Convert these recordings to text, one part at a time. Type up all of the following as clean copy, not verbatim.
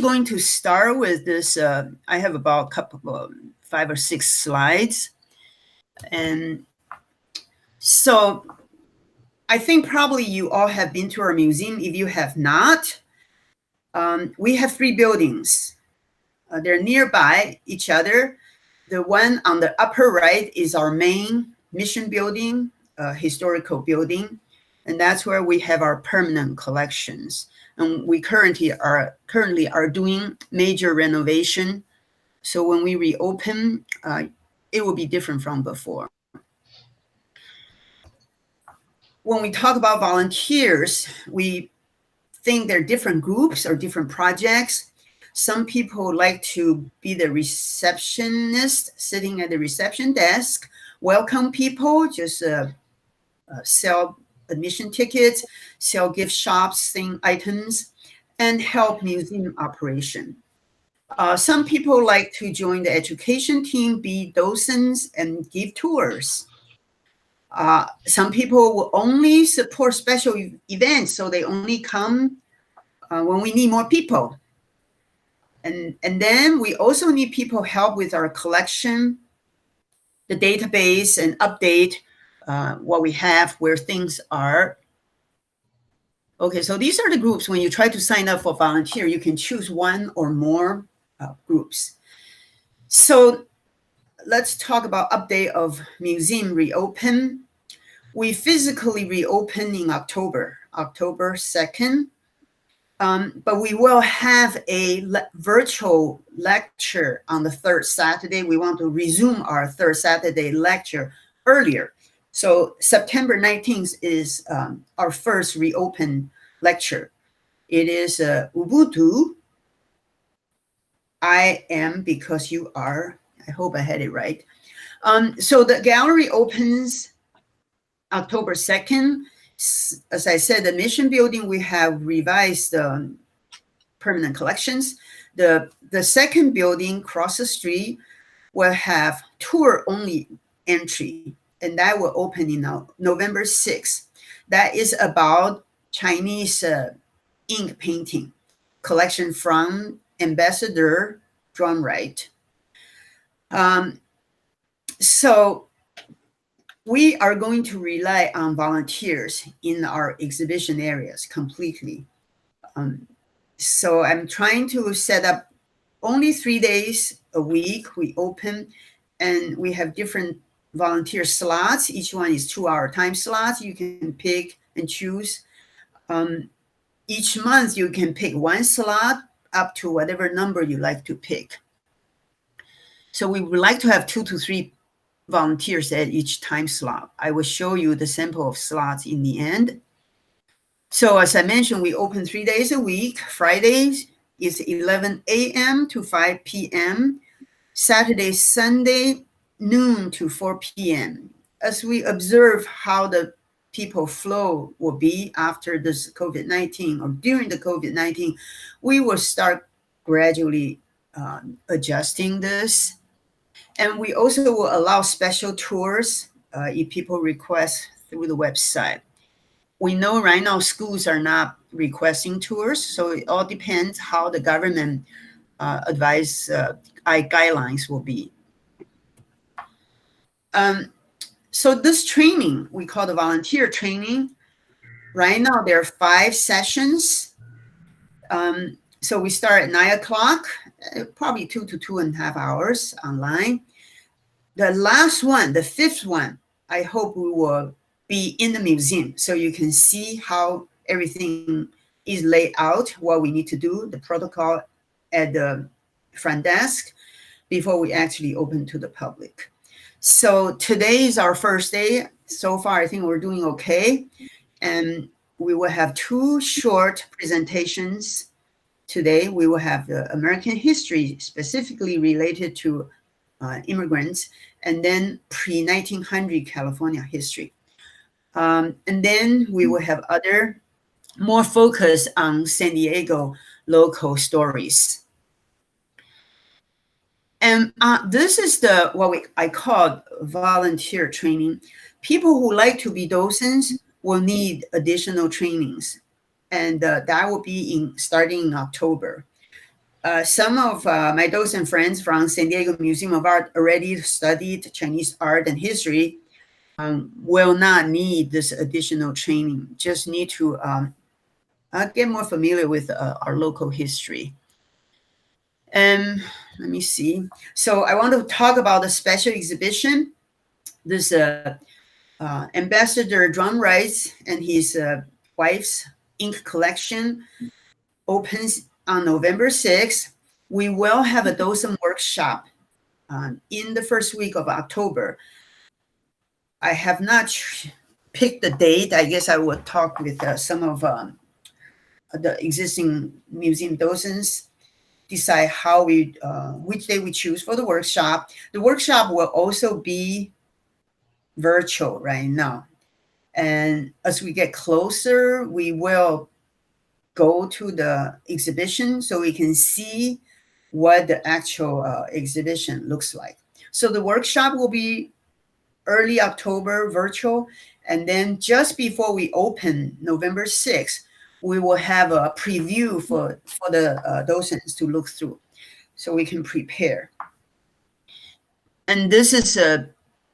going to start with this. I have about a couple of 5 or 6 slides. And so I think probably you all have been to our museum. If you have not, we have 3 buildings. They're nearby each other. The one on the upper right is our main mission building, historical building, and that's where we have our permanent collections. And we currently are doing major renovation. So when we reopen, it will be different from before. When we talk about volunteers, we think they're different groups or different projects. Some people like to be the receptionist, sitting at the reception desk, welcome people, just sell admission tickets, sell gift shops, items, and help museum operation. Some people like to join the education team, be docents, and give tours. Some people will only support special events, so they only come when we need more people. And then we also need people help with our collection, the database, and update what we have, where things are. Okay, so these are the groups. When you try to sign up for volunteer, you can choose one or more groups. So let's talk about update of museum reopen. We physically reopen in October 2nd. But we will have a virtual lecture on the 3rd Saturday. We want to resume our 3rd Saturday lecture earlier. So September 19th is our first reopen lecture. It is Ubuntu. I am because you are. I hope I had it right. So the gallery opens October 2nd. As I said, the mission building, we have revised permanent collections. The second building across the street will have tour only entry, and that will open in November 6th. That is about Chinese ink painting collection from Ambassador John Wright. So we are going to rely on volunteers in our exhibition areas completely. So I'm trying to set up only 3 days a week. We open, and we have different volunteer slots. Each one is 2-hour time slots. You can pick and choose. Each month you can pick one slot up to whatever number you like to pick. So we would like to have 2 to 3 volunteers at each time slot. I will show you the sample of slots in the end. So as I mentioned, we open 3 days a week. Fridays is 11 a.m. to 5 p.m. Saturday, Sunday, noon to 4 p.m. As we observe how the people flow will be after this COVID-19 or during the COVID-19, we will start gradually adjusting this. And we also will allow special tours if people request through the website. We know right now schools are not requesting tours, so it all depends how the government guidelines will be. So this training, we call the volunteer training. Right now there are 5 sessions. So we start at 9 o'clock, probably 2 to 2.5 hours online. The last one, the 5th one, I hope we will be in the museum so you can see how everything is laid out, what we need to do, the protocol at the front desk before we actually open to the public. So today is our first day. So far, I think we're doing okay. And we will have 2 short presentations today. We will have the American history specifically related to immigrants, and then pre-1900 California history. And then we will have other more focus on San Diego local stories. And this is what I call volunteer training. People who like to be docents will need additional trainings, and that will be starting in October. Some of my docent friends from San Diego Museum of Art already studied Chinese art and history, will not need this additional training, just need to get more familiar with our local history. And let me see. So I want to talk about the special exhibition. This Ambassador Drum Rice and his wife's ink collection opens on November 6th. We will have a docent workshop in the first week of October. I have not picked the date. I guess I will talk with some of the existing museum docents, decide how we which day we choose for the workshop. The workshop will also be virtual right now, and as we get closer, we will go to the exhibition so we can see what the actual exhibition looks like. So the workshop will be early October virtual, and then just before we open November 6th, we will have a preview for the docents to look through so we can prepare. And this is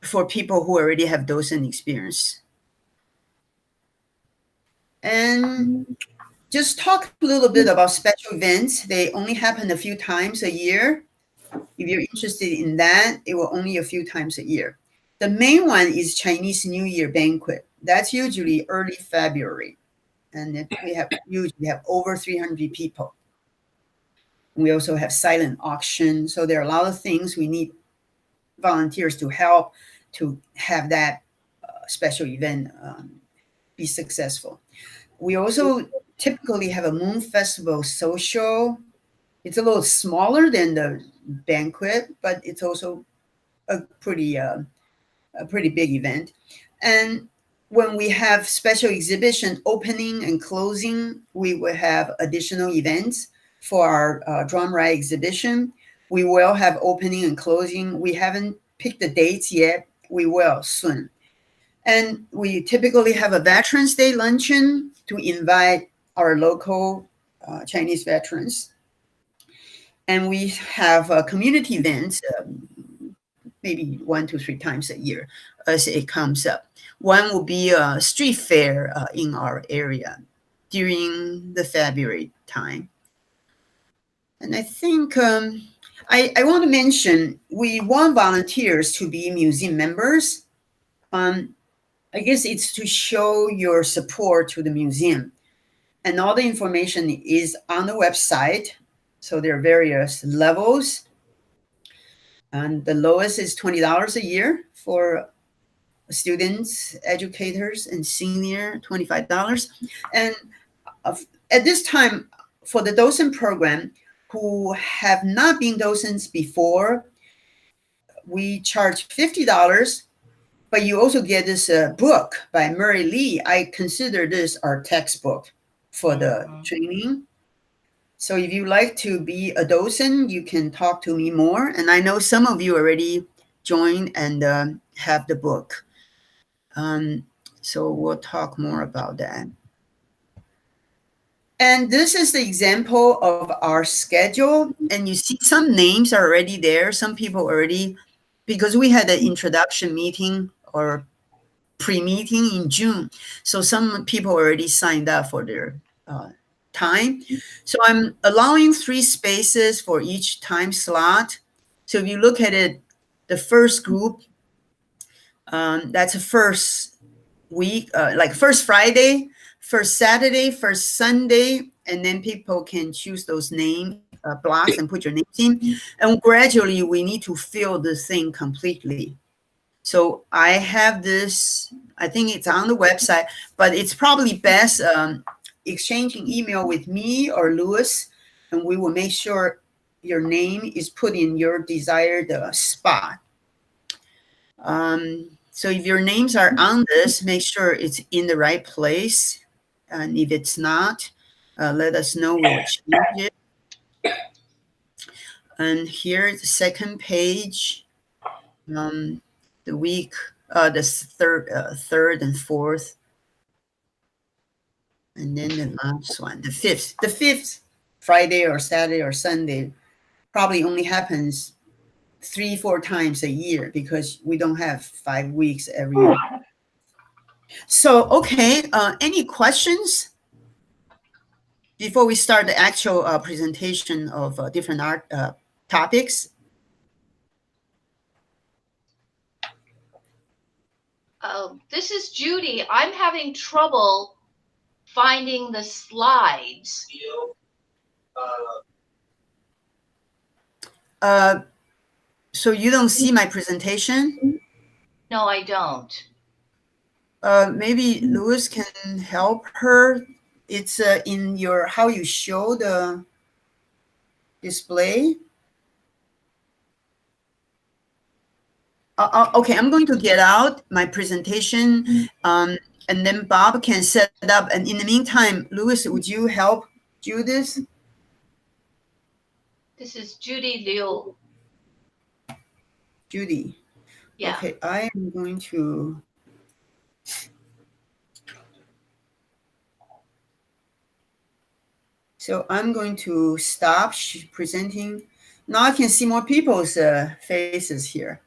for people who already have docent experience. And just talk a little bit about special events. They only happen a few times a year. If you're interested in that, it will only a few times a year. The main one is Chinese New Year banquet. That's usually early February. And we usually have over 300 people. We also have silent auction. So there are a lot of things we need volunteers to help to have that special event be successful. We also typically have a Moon Festival social. It's a little smaller than the banquet, but it's also a pretty big event. And when we have special exhibition opening and closing, we will have additional events for our Drum Ride exhibition. We will have opening and closing. We haven't picked the dates yet. We will soon. And we typically have a Veterans Day luncheon to invite our local Chinese veterans. And we have community events, maybe 1 to 3 times a year as it comes up. One will be a street fair in our area during the February time. And I think I want to mention, we want volunteers to be museum members. I guess it's to show your support to the museum. And all the information is on the website. So there are various levels. And the lowest is $20 a year for students, educators, and senior, $25. And at this time, for the docent program who have not been docents before, we charge $50. But you also get this book by Murray Lee. I consider this our textbook for the training. So if you like to be a docent, you can talk to me more. And I know some of you already joined and have the book. So we'll talk more about that. And this is the example of our schedule. And you see some names are already there. Some people already, because we had an introduction meeting or pre-meeting in June. So some people already signed up for their time. So I'm allowing 3 spaces for each time slot. So if you look at it, the first group, that's the first week, like first Friday, first Saturday, first Sunday, and then people can choose those name blocks and put your names in. And gradually we need to fill the thing completely. So I have this, I think it's on the website, but it's probably best exchanging email with me or Louis, and we will make sure your name is put in your desired spot. So if your names are on this, make sure it's in the right place. And if it's not, let us know, we will change it. And here's the second page. The week, the third and fourth, and then the last one, the fifth Friday or Saturday or Sunday probably only happens 3-4 times a year because we don't have 5 weeks every year. So, okay, any questions before we start the actual presentation of different art topics? This is Judy. I'm having trouble finding the slides. So you don't see my presentation? No, I don't. Maybe Louis can help her. It's in your, how you show the display. Okay, I'm going to get out my presentation, and then Bob can set it up. And in the meantime, Louis, would you help do this? This is Judy Liu. Judy. Yeah. Okay, I am going to. So I'm going to stop presenting. Now I can see more people's faces here.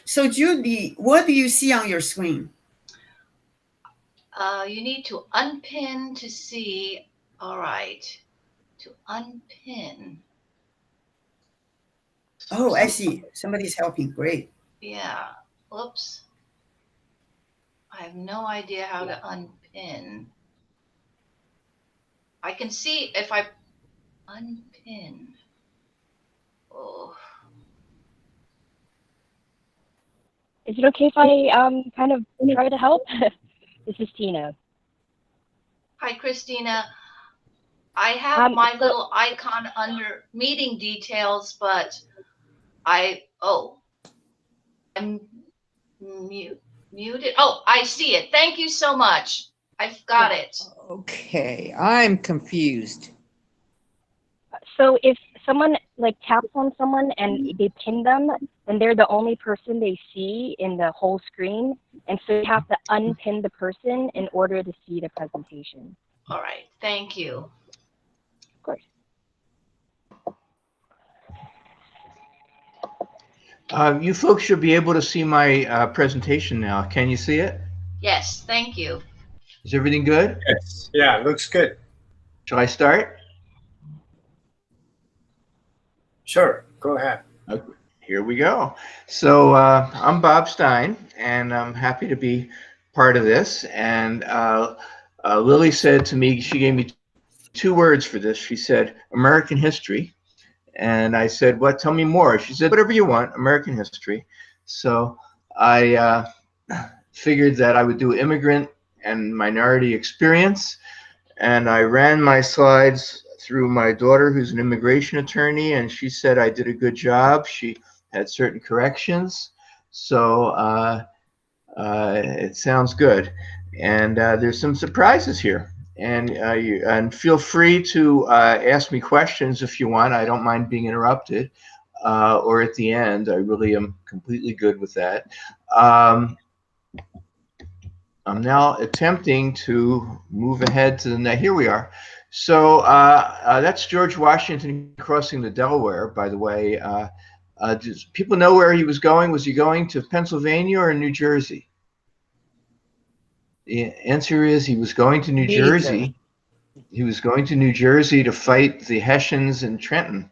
So Judy, what do you see on your screen? You need to unpin to see. All right. To unpin. Oh, I see. Somebody's helping. Great. Yeah. Oops. I have no idea how to unpin. I can see if I unpin. Oh. Is it okay if I kind of try to help? This is Tina. Hi, Christina. I have my little icon under meeting details, but I'm muted. Oh, I see it. Thank you so much. I've got it. Okay, I'm confused. So if someone like taps on someone and they pin them, then they're the only person they see in the whole screen. And so you have to unpin the person in order to see the presentation. All right. Thank you. Of course. You folks should be able to see my presentation now. Can you see it? Yes, thank you. Is everything good? Yes. Yeah, it looks good. Shall I start? Sure, go ahead. Okay, here we go. So I'm Bob Stein, and I'm happy to be part of this. And Lily said to me, she gave me 2 words for this. She said, American history. And I said, what? Tell me more. She said, whatever you want, American history. So I figured that I would do immigrant and minority experience. And I ran my slides through my daughter, who's an immigration attorney, and she said I did a good job. She had certain corrections. So it sounds good. And there's some surprises here. And feel free to ask me questions if you want. I don't mind being interrupted, or at the end. I really am completely good with that. I'm now attempting to move ahead to the next. Here we are. So that's George Washington crossing the Delaware, by the way. Does people know where he was going? Was he going to Pennsylvania or New Jersey? The answer is he was going to New Jersey. He was going to New Jersey to fight the Hessians in Trenton.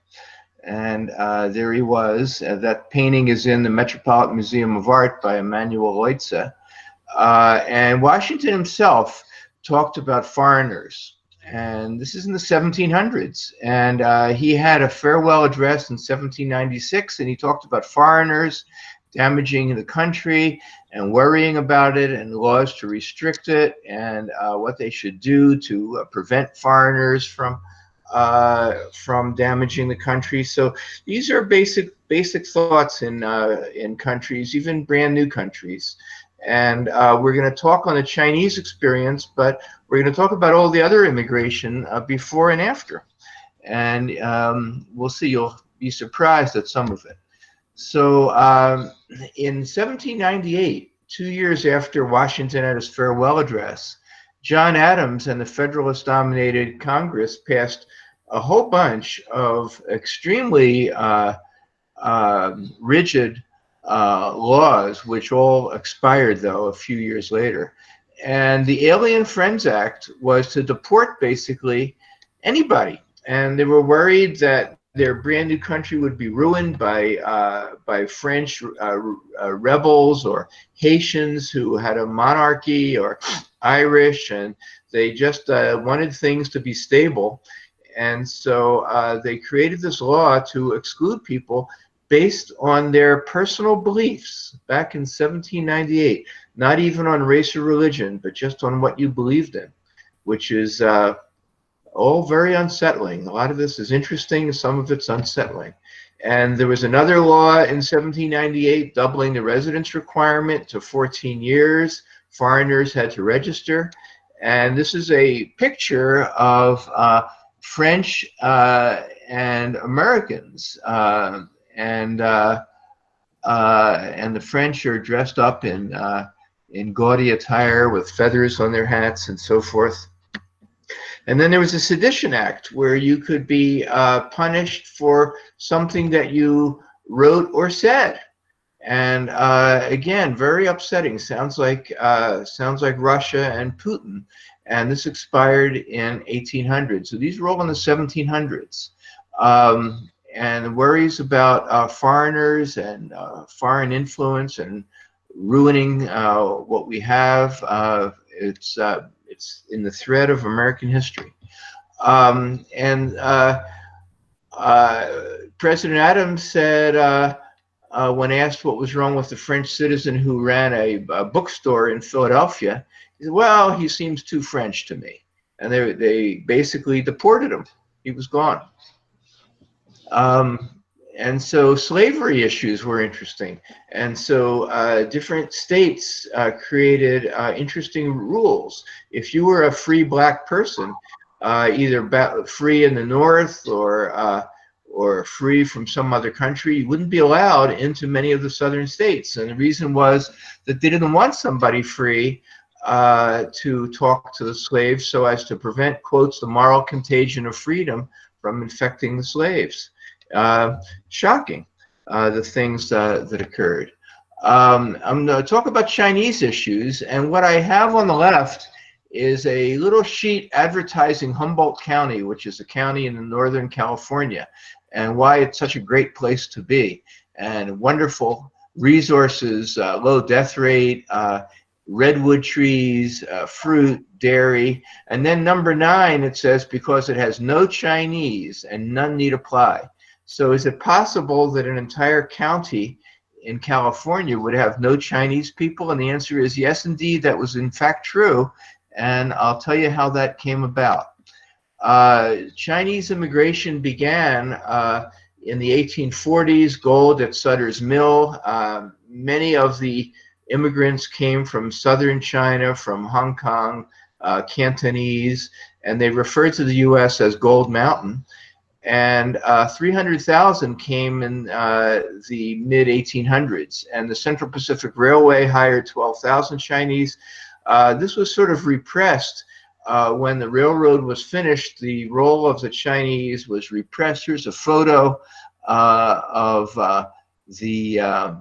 And there he was. That painting is in the Metropolitan Museum of Art by Emanuel Leutze. And Washington himself talked about foreigners. And this is in the 1700s. And he had a farewell address in 1796, and he talked about foreigners damaging the country and worrying about it and laws to restrict it and what they should do to prevent foreigners from damaging the country. So these are basic thoughts in countries, even brand new countries. And we're going to talk on the Chinese experience, but we're going to talk about all the other immigration before and after. And we'll see, you'll be surprised at some of it. So in 1798, 2 years after Washington had his farewell address, John Adams and the Federalist-dominated Congress passed a whole bunch of extremely rigid laws, which all expired, though, a few years later. And the Alien Friends Act was to deport basically anybody. And they were worried that their brand new country would be ruined by French rebels or Haitians who had a monarchy or Irish, and they just wanted things to be stable. And so they created this law to exclude people based on their personal beliefs back in 1798, not even on race or religion, but just on what you believed in, which is all very unsettling. A lot of this is interesting, some of it's unsettling. And there was another law in 1798 doubling the residence requirement to 14 years. Foreigners had to register. And this is a picture of French and Americans. And the French are dressed up in gaudy attire with feathers on their hats and so forth. And then there was a Sedition Act where you could be punished for something that you wrote or said. And again, very upsetting. Sounds like Russia and Putin. And this expired in 1800. So these were all in the 1700s. And worries about foreigners and foreign influence and ruining what we have. It's in the thread of American history. President Adams said, when asked what was wrong with the French citizen who ran a bookstore in Philadelphia, he said, well, he seems too French to me. And they basically deported him. He was gone. And so slavery issues were interesting. And so different states created interesting rules. If you were a free black person, either free in the North or free from some other country, you wouldn't be allowed into many of the southern states. And the reason was that they didn't want somebody free to talk to the slaves so as to prevent, quotes, the moral contagion of freedom from infecting the slaves. Shocking, the things that occurred. I'm going to talk about Chinese issues, and what I have on the left is a little sheet advertising Humboldt County, which is a county in northern California, and why it's such a great place to be, and wonderful resources, low death rate, redwood trees, fruit, dairy, and then number 9, it says, because it has no Chinese and none need apply. So is it possible that an entire county in California would have no Chinese people? And the answer is yes, indeed, that was in fact true. And I'll tell you how that came about. Chinese immigration began in the 1840s, gold at Sutter's Mill. Many of the immigrants came from southern China, from Hong Kong, Cantonese, and they referred to the U.S. as Gold Mountain. And 300,000 came in the mid-1800s, and the Central Pacific Railway hired 12,000 Chinese. This was sort of repressed when the railroad was finished. The role of the Chinese was repressed. Here's a photo of the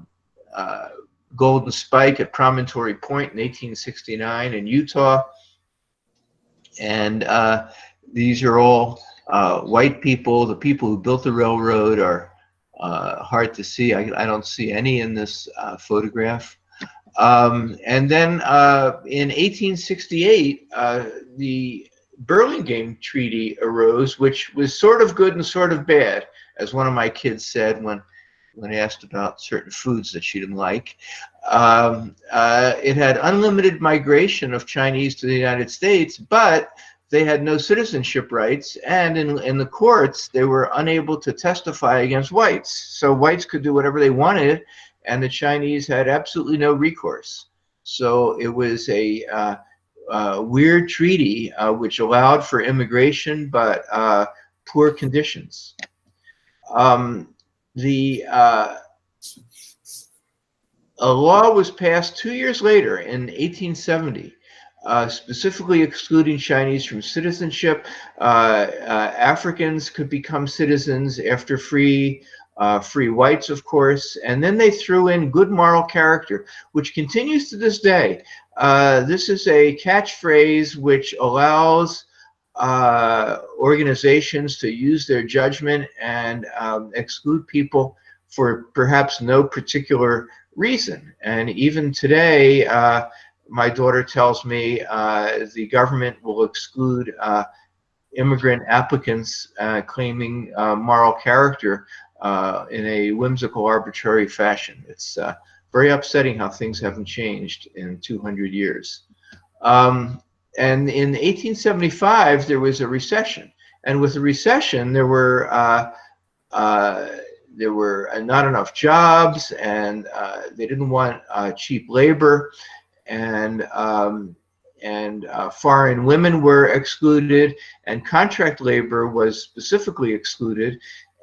Golden Spike at Promontory Point in 1869 in Utah. And these are all white people. The people who built the railroad are hard to see. I don't see any in this photograph. And then in 1868, the Burlingame Treaty arose, which was sort of good and sort of bad, as one of my kids said when asked about certain foods that she didn't like. It had unlimited migration of Chinese to the United States, but they had no citizenship rights, and in the courts, they were unable to testify against whites. So whites could do whatever they wanted, and the Chinese had absolutely no recourse. So it was a weird treaty which allowed for immigration, but poor conditions. a law was passed 2 years later in 1870, specifically excluding Chinese from citizenship. Africans could become citizens after free whites, of course, and then they threw in good moral character, which continues to this day. This is a catchphrase which allows organizations to use their judgment and exclude people for perhaps no particular reason. And even today, my daughter tells me the government will exclude immigrant applicants claiming moral character in a whimsical, arbitrary fashion. It's very upsetting how things haven't changed in 200 years. And in 1875, there was a recession. And with the recession, there were not enough jobs, and they didn't want cheap labor, and foreign women were excluded, and contract labor was specifically excluded,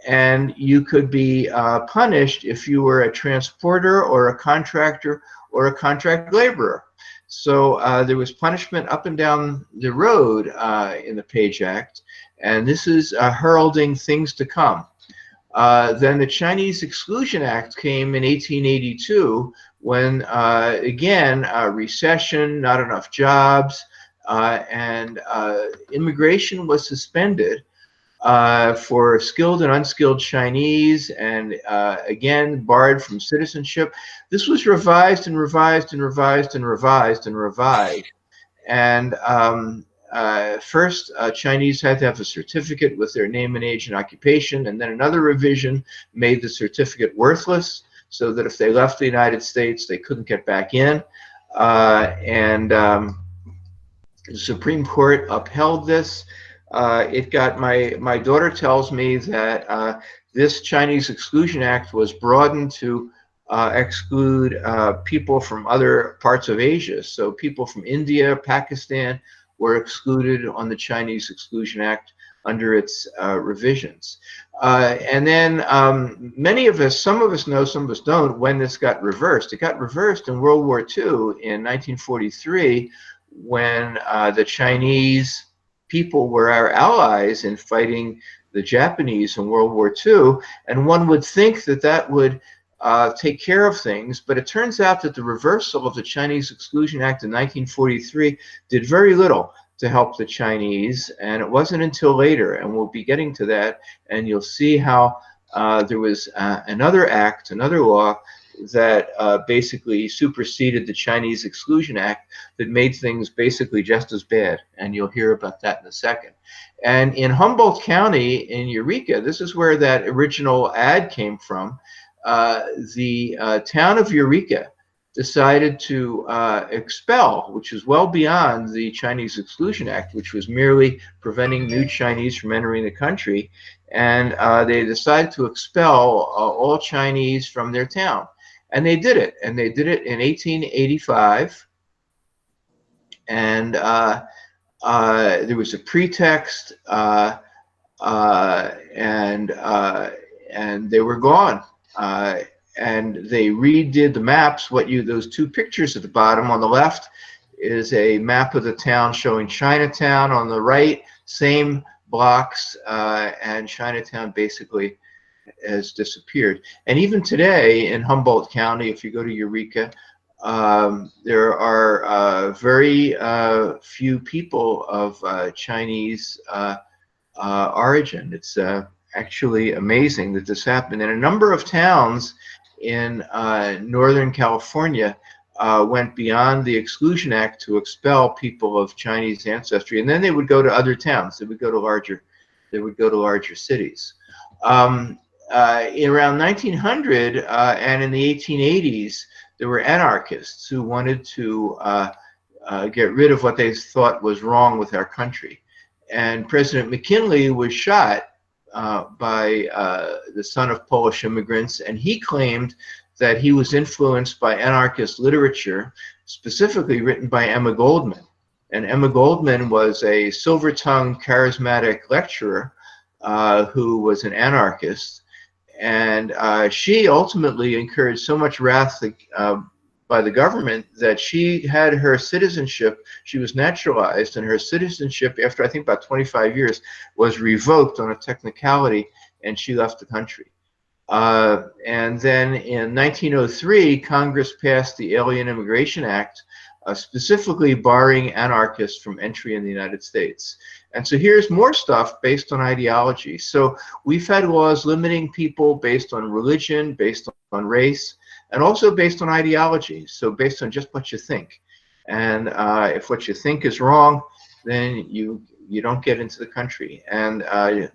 and you could be punished if you were a transporter or a contractor or a contract laborer. So there was punishment up and down the road in the Page Act, and this is heralding things to come. Then the Chinese Exclusion Act came in 1882 when, again, recession, not enough jobs, and immigration was suspended for skilled and unskilled Chinese, and again, barred from citizenship. This was revised and revised and revised and revised and revised. And first, Chinese had to have a certificate with their name and age and occupation, and then another revision made the certificate worthless, so that if they left the United States, they couldn't get back in. The Supreme Court upheld this. It got my daughter tells me that this Chinese Exclusion Act was broadened to exclude people from other parts of Asia. So people from India, Pakistan were excluded on the Chinese Exclusion Act under its revisions. And then many of us, some of us know, some of us don't, when this got reversed. It got reversed in World War II in 1943, when the Chinese people were our allies in fighting the Japanese in World War II, and one would think that that would take care of things, but it turns out that the reversal of the Chinese Exclusion Act in 1943 did very little to help the Chinese, and it wasn't until later, and we'll be getting to that, and you'll see how there was another act, another law, that basically superseded the Chinese Exclusion Act that made things basically just as bad, and you'll hear about that in a second. And in Humboldt County in Eureka, this is where that original ad came from, the town of Eureka decided to expel, which is well beyond the Chinese Exclusion Act, which was merely preventing new Chinese from entering the country, and they decided to expel all Chinese from their town. And they did it, and they did it in 1885, and there was a pretext, and they were gone. And they redid the maps. Those two pictures at the bottom on the left is a map of the town showing Chinatown. On the right, same blocks, and Chinatown basically has disappeared. And even today in Humboldt County, if you go to Eureka, there are very few people of Chinese origin. It's actually amazing that this happened. And a number of towns in Northern California went beyond the Exclusion Act to expel people of Chinese ancestry, and then they would go to other towns. They would go to larger cities. Around 1900 and in the 1880s, there were anarchists who wanted to get rid of what they thought was wrong with our country. And President McKinley was shot by the son of Polish immigrants, and he claimed that he was influenced by anarchist literature, specifically written by Emma Goldman. And Emma Goldman was a silver-tongued, charismatic lecturer who was an anarchist. And she ultimately incurred so much wrath by the government that she had her citizenship, she was naturalized, and her citizenship, after I think about 25 years, was revoked on a technicality, and she left the country. And then in 1903, Congress passed the Alien Immigration Act, specifically barring anarchists from entry in the United States. And so here's more stuff based on ideology. So we've had laws limiting people based on religion, based on race, and also based on ideology. So based on just what you think. And if what you think is wrong, then you don't get into the country. And a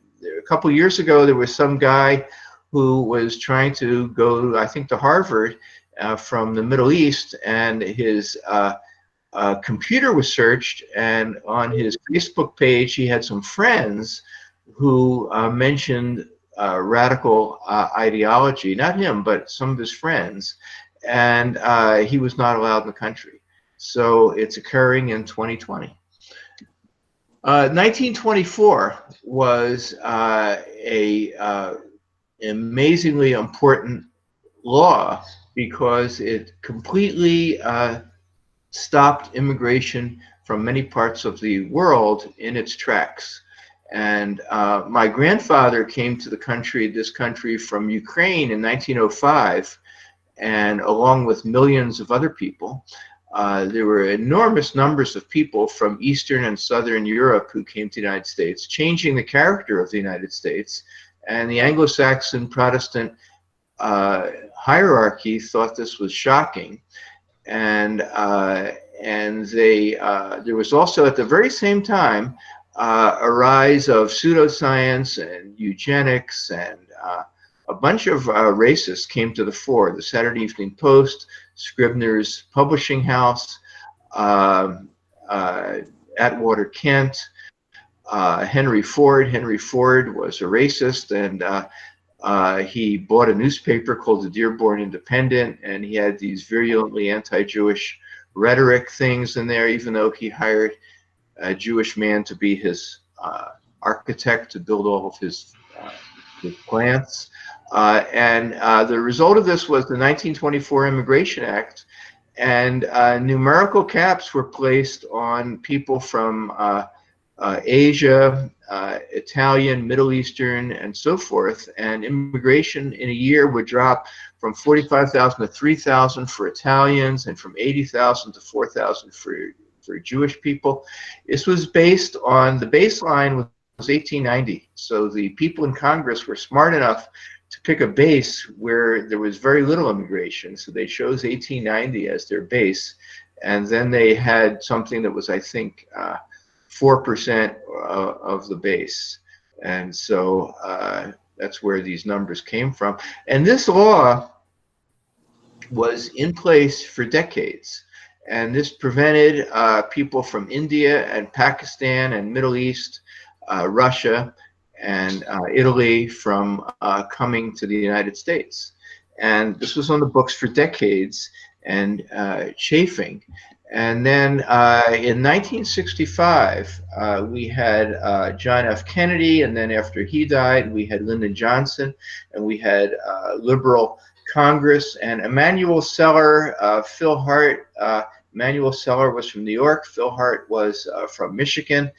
couple years ago, there was some guy who was trying to go, I think, to Harvard from the Middle East, and his computer was searched, and on his Facebook page he had some friends who mentioned radical ideology, not him, but some of his friends, and he was not allowed in the country. So it's occurring in 2020. 1924 was a amazingly important law because it completely stopped immigration from many parts of the world in its tracks. And my grandfather came to this country from Ukraine in 1905, and along with millions of other people, there were enormous numbers of people from Eastern and Southern Europe who came to the United States, changing the character of the United States. And the Anglo-Saxon Protestant hierarchy thought this was shocking. And there was also at the very same time a rise of pseudoscience and eugenics, and a bunch of racists came to the fore. The Saturday Evening Post, Scribner's Publishing House, Atwater Kent, Henry Ford. Henry Ford was a racist, and he bought a newspaper called the Dearborn Independent, and he had these virulently anti-Jewish rhetoric things in there, even though he hired a Jewish man to be his architect to build all of his plants. And the result of this was the 1924 Immigration Act, and numerical caps were placed on people from Asia, Italian, Middle Eastern, and so forth, and immigration in a year would drop from 45,000 to 3,000 for Italians, and from 80,000 to 4,000 for Jewish people. This was based on, the baseline was 1890, so the people in Congress were smart enough to pick a base where there was very little immigration, so they chose 1890 as their base, and then they had something that was, I think, 4% of the base. And so that's where these numbers came from. And this law was in place for decades. And this prevented people from India and Pakistan and Middle East, Russia, and Italy from coming to the United States. And this was on the books for decades and chafing. And then in 1965, we had John F. Kennedy, and then after he died, we had Lyndon Johnson, and we had liberal Congress, and Emanuel Seller, Phil Hart. Emanuel Seller was from New York, Phil Hart was from Michigan,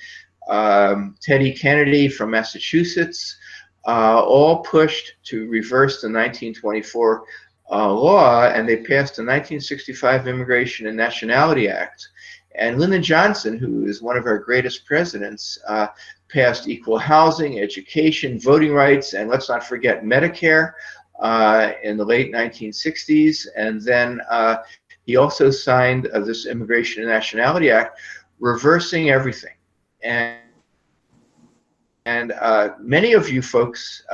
Teddy Kennedy from Massachusetts, all pushed to reverse the 1924 law, and they passed the 1965 Immigration and Nationality Act. And Lyndon Johnson, who is one of our greatest presidents, passed equal housing, education, voting rights, and let's not forget Medicare in the late 1960s. And then he also signed this Immigration and Nationality Act, reversing everything. And many of you folks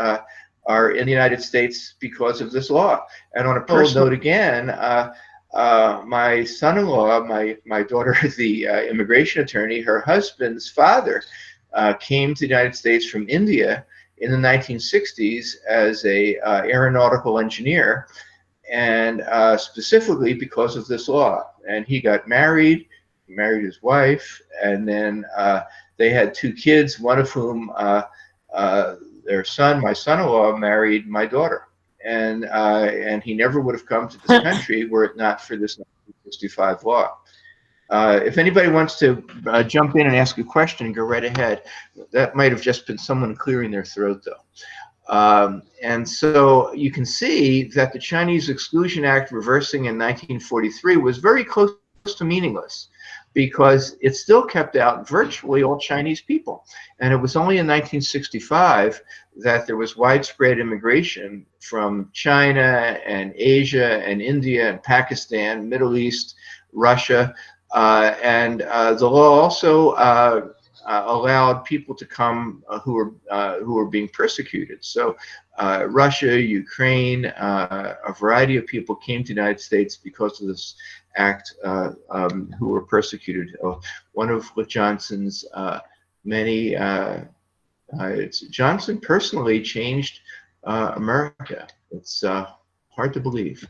are in the United States because of this law. And on a personal note again, my son-in-law, my daughter, the immigration attorney, her husband's father came to the United States from India in the 1960s as a aeronautical engineer, and specifically because of this law. And he got married, married his wife, and then they had 2 kids, one of whom their son, my son-in-law, married my daughter, and he never would have come to this country were it not for this 1965 law. If anybody wants to jump in and ask a question, go right ahead. That might have just been someone clearing their throat, though. And so you can see that the Chinese Exclusion Act reversing in 1943 was very close to meaningless, because it still kept out virtually all Chinese people. And it was only in 1965 that there was widespread immigration from China and Asia and India and Pakistan, Middle East, Russia. And the law also allowed people to come who were being persecuted. So Russia, Ukraine, a variety of people came to the United States because of this act, who were persecuted. One of Johnson's many, Johnson personally changed America. It's hard to believe.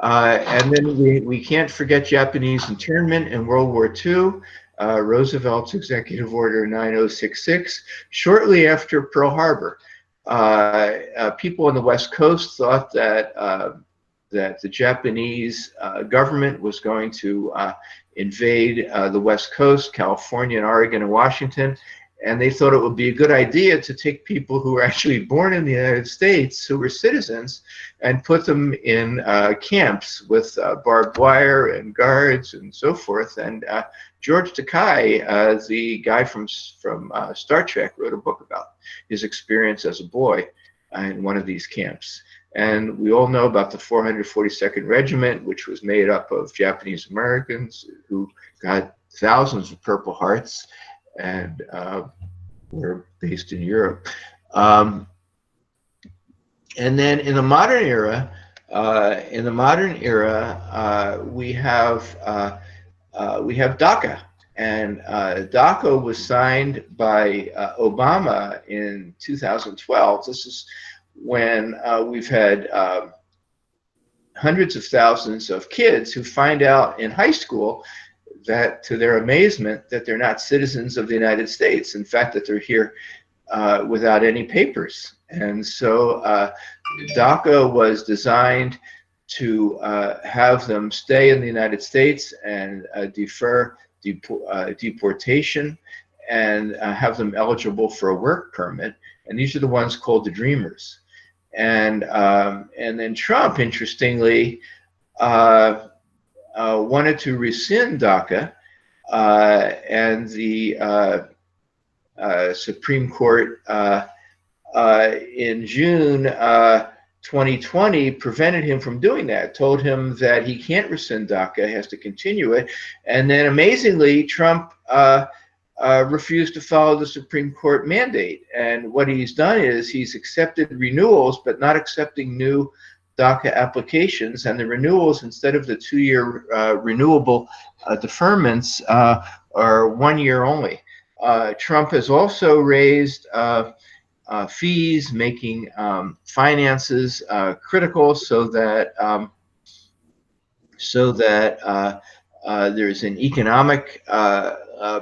And then we can't forget Japanese internment in World War II. Roosevelt's Executive Order 9066, shortly after Pearl Harbor. People on the West Coast thought that that the Japanese government was going to invade the West Coast, California and Oregon and Washington, and they thought it would be a good idea to take people who were actually born in the United States, who were citizens, and put them in camps with barbed wire and guards and so forth. And George Takei, the guy from Star Trek, wrote a book about his experience as a boy in one of these camps. And we all know about the 442nd Regiment, which was made up of Japanese Americans who got thousands of Purple Hearts and were based in Europe. And then in the modern era, we have DACA, and DACA was signed by Obama in 2012. This is when we've had hundreds of thousands of kids who find out in high school that, to their amazement, that they're not citizens of the United States. In fact, that they're here without any papers. And so DACA was designed to have them stay in the United States and defer deportation and have them eligible for a work permit. And these are the ones called the Dreamers. And then Trump, interestingly, wanted to rescind DACA, and the Supreme Court in June 2020 prevented him from doing that, told him that he can't rescind DACA, he has to continue it. And then amazingly, Trump refused to follow the Supreme Court mandate. And what he's done is he's accepted renewals, but not accepting new DACA applications. And the renewals, instead of the 2-year renewable deferments, are 1 year only. Trump has also raised fees, making finances critical, so that there's an economic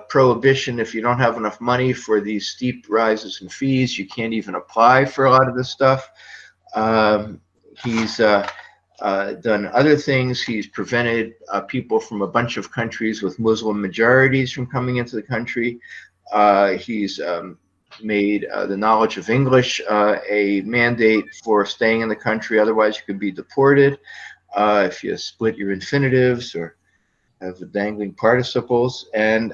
prohibition. If you don't have enough money for these steep rises in fees, you can't even apply for a lot of this stuff. He's done other things. He's prevented people from a bunch of countries with Muslim majorities from coming into the country. He's made the knowledge of English a mandate for staying in the country. Otherwise, you could be deported if you split your infinitives or have the dangling participles. And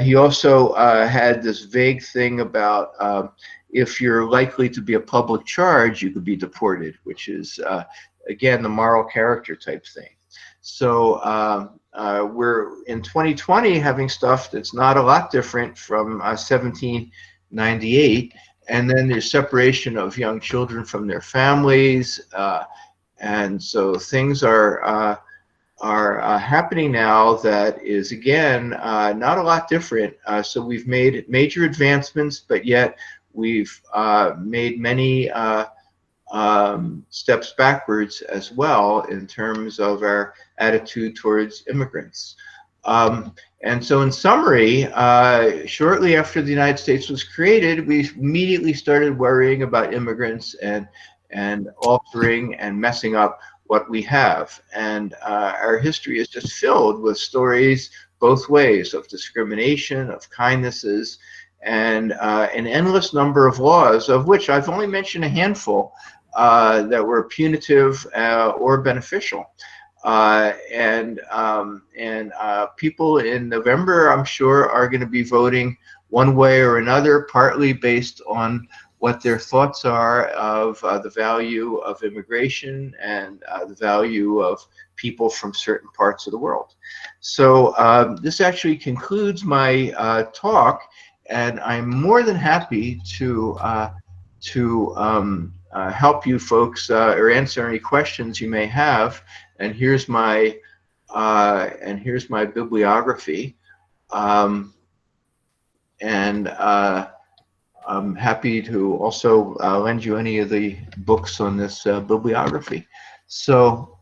he also had this vague thing about if you're likely to be a public charge, you could be deported, which is, again, the moral character type thing. So we're in 2020 having stuff that's not a lot different from 1798. And then there's separation of young children from their families. And so things are happening now that is, again, not a lot different. So we've made major advancements, but yet we've made many steps backwards as well in terms of our attitude towards immigrants. And And so in summary, shortly after the United States was created, we immediately started worrying about immigrants and altering and messing up what we have. And our history is just filled with stories both ways of discrimination, of kindnesses, and an endless number of laws, of which I've only mentioned a handful that were punitive or beneficial. People in November, I'm sure, are going to be voting one way or another, partly based on what their thoughts are of the value of immigration and the value of people from certain parts of the world. So this actually concludes my talk, and I'm more than happy to help you folks or answer any questions you may have. And here's my bibliography, I'm happy to also lend you any of the books on this bibliography. So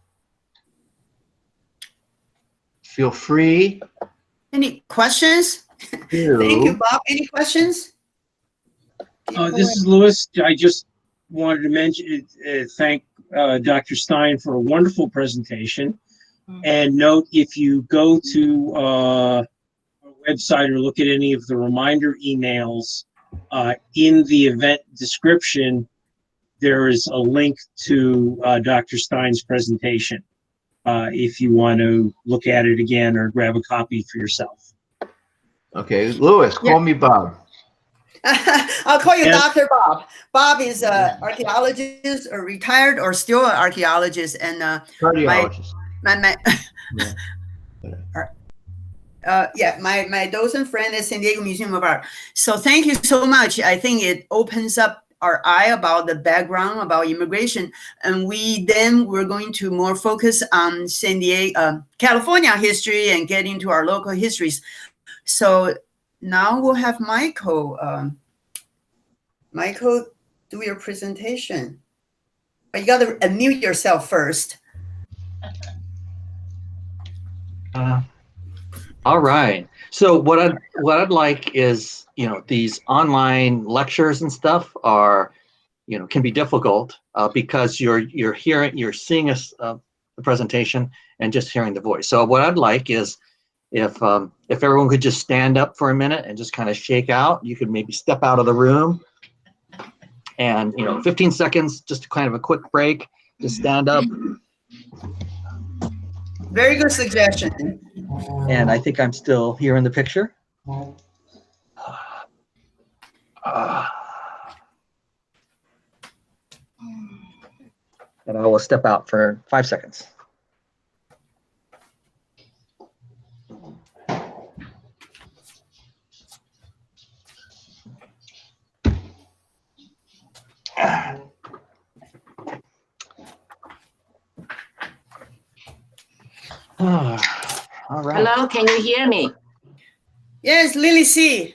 feel free. Any questions? Thank you, Bob. Any questions? This is Louis. I just wanted to mention, thank Dr. Stein for a wonderful presentation. And note, if you go to our website or look at any of the reminder emails, in the event description, there is a link to Dr. Stein's presentation if you want to look at it again or grab a copy for yourself. Okay, Louis, call me Bob. I'll call you Yes. Dr. Bob. Bob is an archaeologist, or retired, or still an archaeologist, and Cardiologist. my docent friend is San Diego Museum of Art. So thank you so much. I think it opens up our eye about the background about immigration, and we're going to more focus on San Diego, California history, and get into our local histories. So now we'll have Michael. Michael, do your presentation. But you got to unmute yourself first. All right. So what I'd like is, these online lectures and stuff are, can be difficult because you're seeing the presentation and just hearing the voice. So what I'd like is if everyone could just stand up for a minute and just kind of shake out. You could maybe step out of the room and 15 seconds, just kind of a quick break, just stand up. Very good suggestion. And I think I'm still here in the picture. And I will step out for 5 seconds. All right. Hello, can you hear me? Yes, Lily C.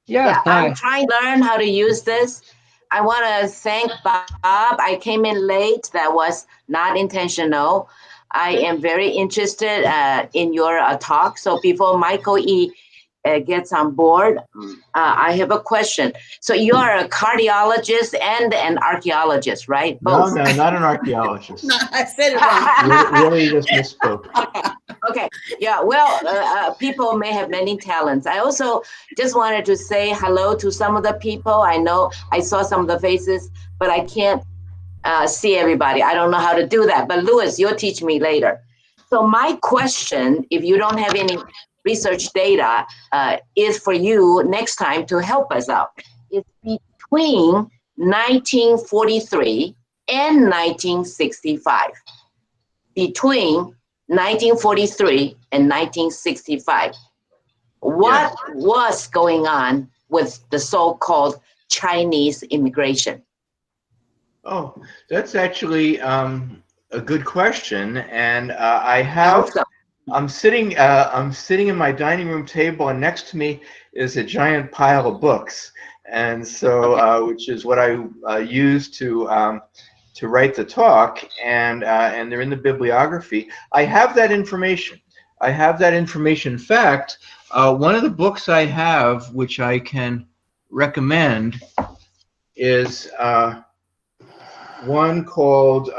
Yeah, hi. I'm trying to learn how to use this. I want to thank Bob. I came in late. That was not intentional. I am very interested in your talk. So before Michael E. Gets on board, I have a question. So you are a cardiologist and an archaeologist, right? Both. No, not an archaeologist. No, I said it wrong. Really just misspoke. Okay. Yeah. Well, people may have many talents. I also just wanted to say hello to some of the people. I know I saw some of the faces, but I can't see everybody. I don't know how to do that. But Louis, you'll teach me later. So my question, if you don't have any research data, is for you next time to help us out. It's between 1943 and 1965. Between 1943 and 1965. What was going on with the so-called Chinese immigration? Oh, that's actually a good question, and I have. I'm sitting in my dining room table, and next to me is a giant pile of books, and so which is what I use to write the talk, and they're in the bibliography. I have that information. In fact, One of the books I have, which I can recommend, is one called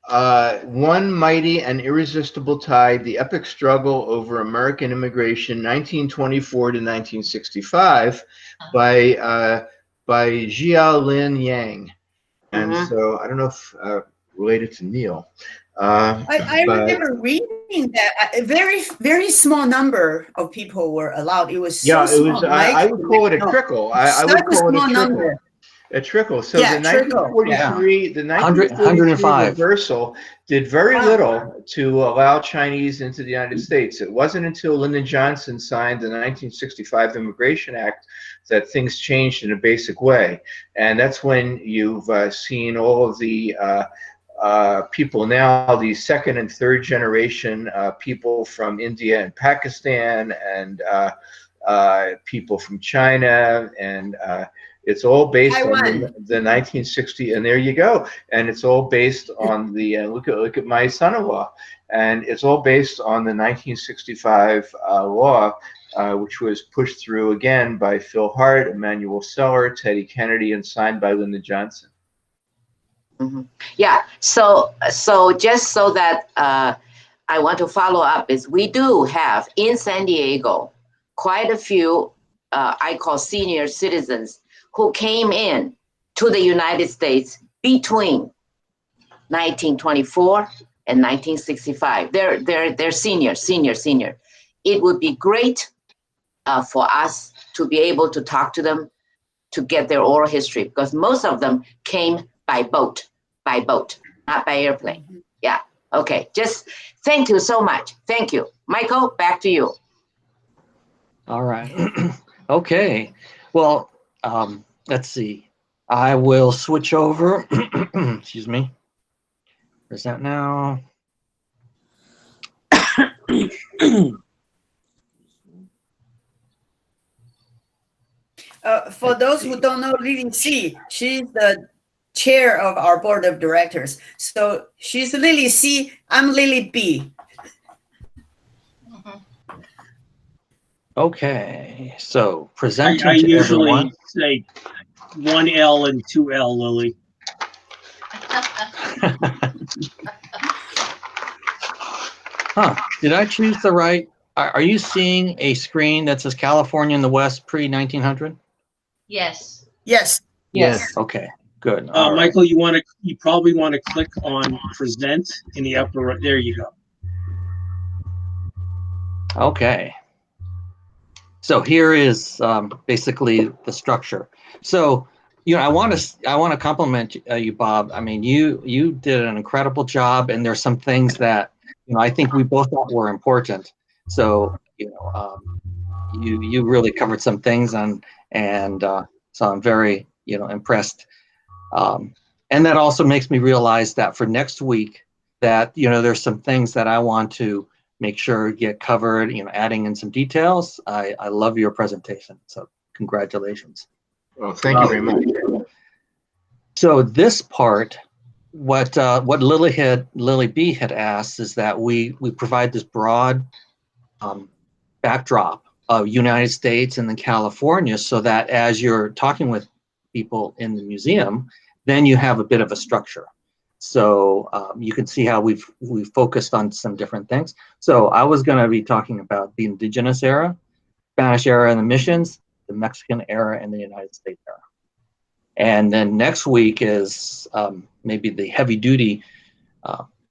One Mighty and Irresistible Tide: The Epic Struggle Over American Immigration, 1924 to 1965, by Jialin Yang. And so I don't know if related to Neil. I but- remember reading that a very, very small number of people were allowed. It was so Yeah, it small. was. I would call it a trickle. I would call it a trickle. A trickle. So Yeah, the trickle, 1943, the 105 1943 reversal did very little to allow Chinese into the United States. It wasn't until Lyndon Johnson signed the 1965 Immigration Act that things changed in a basic way. And that's when you've seen all of the people now, the second and third generation people from India and Pakistan, and people from China, and it's all based on the 1960, and there you go. And it's all based on the look at my son-in-law, and it's all based on the 1965 law, which was pushed through again by Phil Hart, Emanuel Seller, Teddy Kennedy, and signed by Lyndon Johnson. Yeah. So just so that I want to follow up is we do have in San Diego quite a few I call senior citizens who came in to the United States between 1924 and 1965. They're senior. It would be great for us to be able to talk to them to get their oral history, because most of them came by boat, not by airplane. Yeah. Okay. Just thank you so much. Thank you. Michael, back to you. All right. Okay. Well, let's see. I will switch over. Excuse me. Where's that now? For those who don't know Lily C, she's the chair of our board of directors. So she's Lily C, I'm Lily B. Okay. So presenting I to usually everyone. say 1L and 2L, Lily. Huh. Did I choose the right? Are you seeing a screen that says California in the West pre-1900? Yes. Yes. Yes. Okay. Good. All right. Michael, you probably want to click on present in the upper right. There you go. Okay. So here is basically the structure. So, I want to compliment you, Bob. I mean, you did an incredible job, and there's some things that I think we both thought were important. So, you really covered some things, and so I'm very impressed. And that also makes me realize that for next week, that there's some things that I want to make sure get covered, adding in some details. I love your presentation, so congratulations. Well, thank you very much. So this part, what Lily B had asked is that we provide this broad backdrop of United States and then California, so that as you're talking with people in the museum, then you have a bit of a structure. So you can see how we've focused on some different things. So I was going to be talking about the indigenous era, Spanish era and the missions, the Mexican era, and the United States era. And then next week is maybe the heavy duty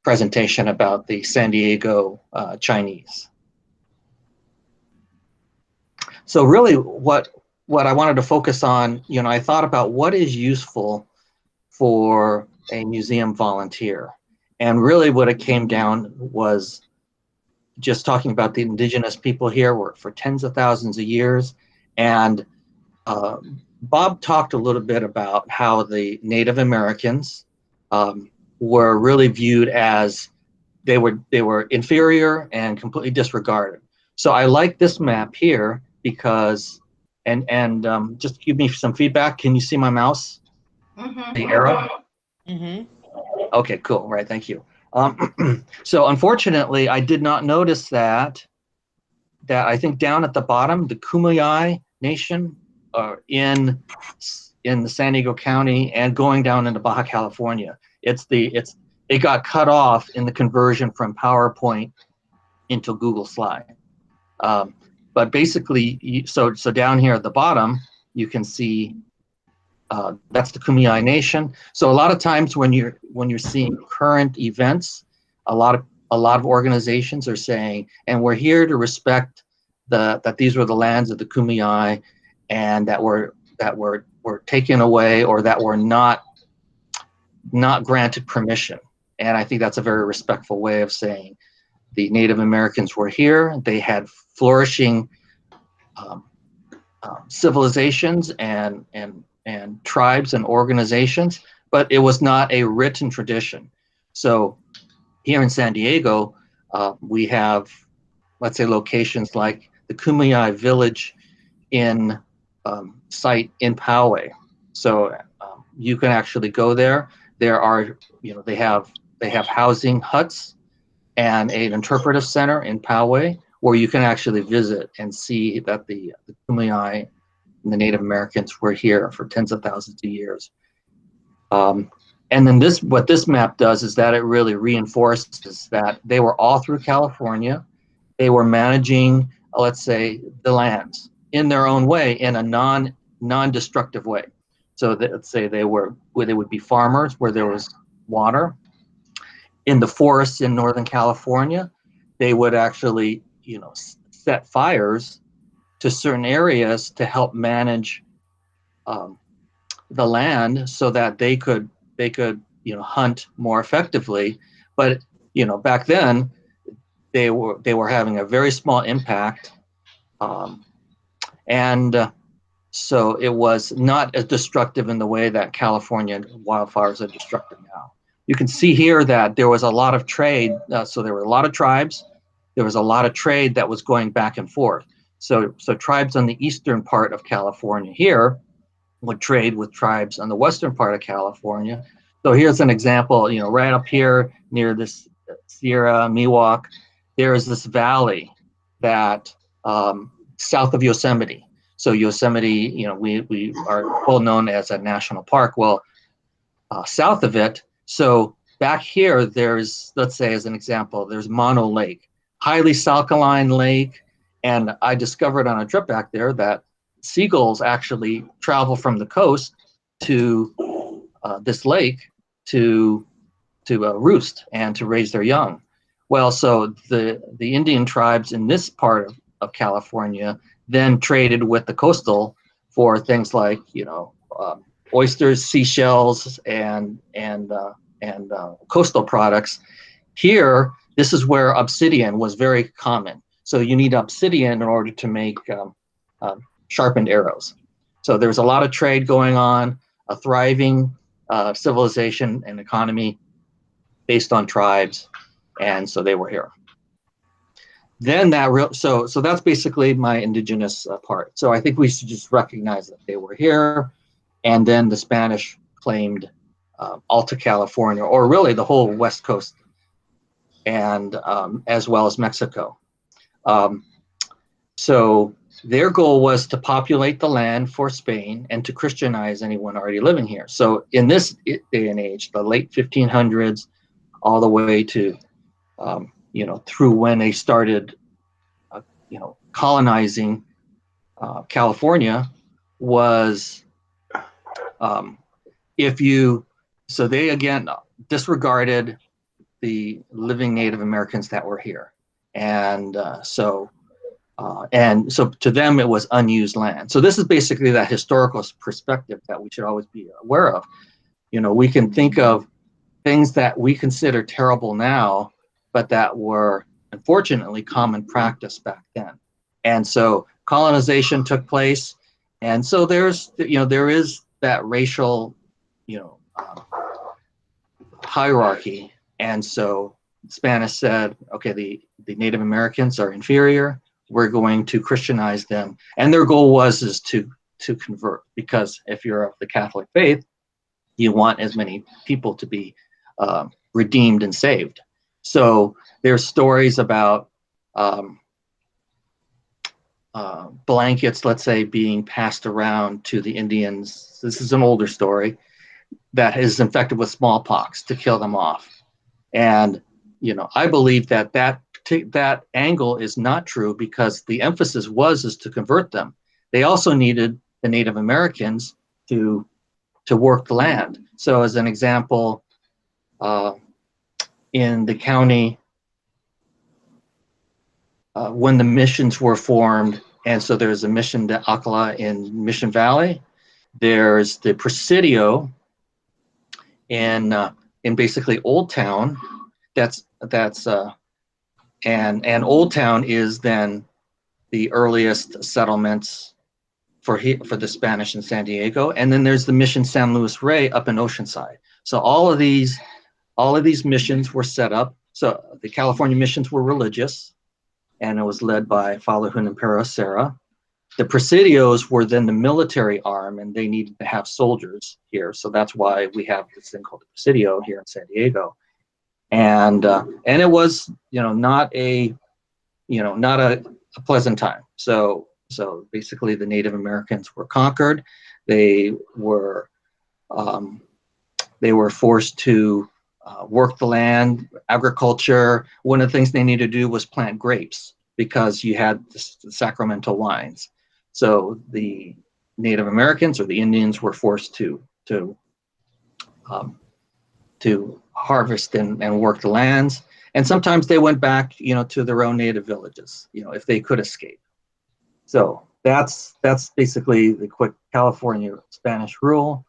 presentation about the San Diego Chinese. So really what I wanted to focus on, I thought about what is useful for a museum volunteer. And really what it came down was just talking about the indigenous people here for tens of thousands of years. And Bob talked a little bit about how the Native Americans were really viewed as they were inferior and completely disregarded. So I like this map here because, and just give me some feedback. Can you see my mouse? Mm-hmm. The arrow? Mm-hmm. Okay, cool. Right, thank you. So unfortunately, I did not notice that I think down at the bottom, the Kumeyaay Nation in the San Diego County and going down into Baja California. It got cut off in the conversion from PowerPoint into Google Slide. But basically, so down here at the bottom, you can see that's the Kumeyaay Nation. So a lot of times when you're seeing current events, a lot of organizations are saying, and we're here to respect that these were the lands of the Kumeyaay, and that were taken away or that were not granted permission. And I think that's a very respectful way of saying the Native Americans were here. They had flourishing civilizations and tribes and organizations, but it was not a written tradition. So here in San Diego, we have, let's say, locations like the Kumeyaay Village in site in Poway. So you can actually go there. There are, they have housing huts and an interpretive center in Poway where you can actually visit and see that the Kumeyaay and the Native Americans were here for tens of thousands of years. And then what this map does is that it really reinforces that they were all through California. They were managing, let's say, the lands in their own way, in a non-destructive way. So let's say they would be farmers where there was water. In the forests in Northern California, they would actually, set fires to certain areas to help manage the land so that they could hunt more effectively. But back then they were having a very small impact, and so it was not as destructive in the way that California wildfires are destructive now. You can see here that there was a lot of trade. So there were a lot of tribes. There was a lot of trade that was going back and forth. So tribes on the eastern part of California here would trade with tribes on the western part of California. So here's an example, right up here near this Sierra Miwok, there is this valley that south of Yosemite. So Yosemite, we are well known as a national park. Well, south of it, so back here, there's, let's say as an example, there's Mono Lake, highly alkaline lake. And I discovered on a trip back there that seagulls actually travel from the coast to this lake to roost and to raise their young. Well, so the Indian tribes in this part of California then traded with the coastal for things like, oysters, seashells, and coastal products. Here, this is where obsidian was very common. So you need obsidian in order to make sharpened arrows. So there's a lot of trade going on, a thriving civilization and economy based on tribes, and so they were here. Then so that's basically my indigenous part. So I think we should just recognize that they were here, and then the Spanish claimed Alta California, or really the whole West Coast, and as well as Mexico. So their goal was to populate the land for Spain and to Christianize anyone already living here. So in this day and age, the late 1500s, all the way to, through when they started, colonizing California, was so they again disregarded the living Native Americans that were here. And so to them, it was unused land. So this is basically that historical perspective that we should always be aware of. We can think of things that we consider terrible now, but that were unfortunately common practice back then. And so colonization took place. And so there is that racial, hierarchy. And so Spanish said, okay, the Native Americans are inferior. We're going to Christianize them. And their goal is to convert, because if you're of the Catholic faith, you want as many people to be redeemed and saved. So there's stories about blankets, let's say, being passed around to the Indians. This is an older story that is infected with smallpox to kill them off. And, you know, I believe that that angle is not true because the emphasis is to convert them. They also needed the Native Americans to work the land. So as an example, in the county, when the missions were formed, and so there's a mission to Akala in Mission Valley, there's the Presidio in basically Old Town. And Old Town is then the earliest settlements for the Spanish in San Diego, and then there's the Mission San Luis Rey up in Oceanside. So all of these missions were set up. So the California missions were religious, and it was led by Father Junipero Serra. The Presidios were then the military arm, and they needed to have soldiers here. So that's why we have this thing called the Presidio here in San Diego. And it was, not a pleasant time. So basically the Native Americans were conquered. They were forced to work the land, agriculture. One of the things they needed to do was plant grapes because you had the Sacramento wines. So the Native Americans or the Indians were forced to harvest and work the lands. And sometimes they went back, to their own native villages, if they could escape. So that's basically the quick California Spanish rule.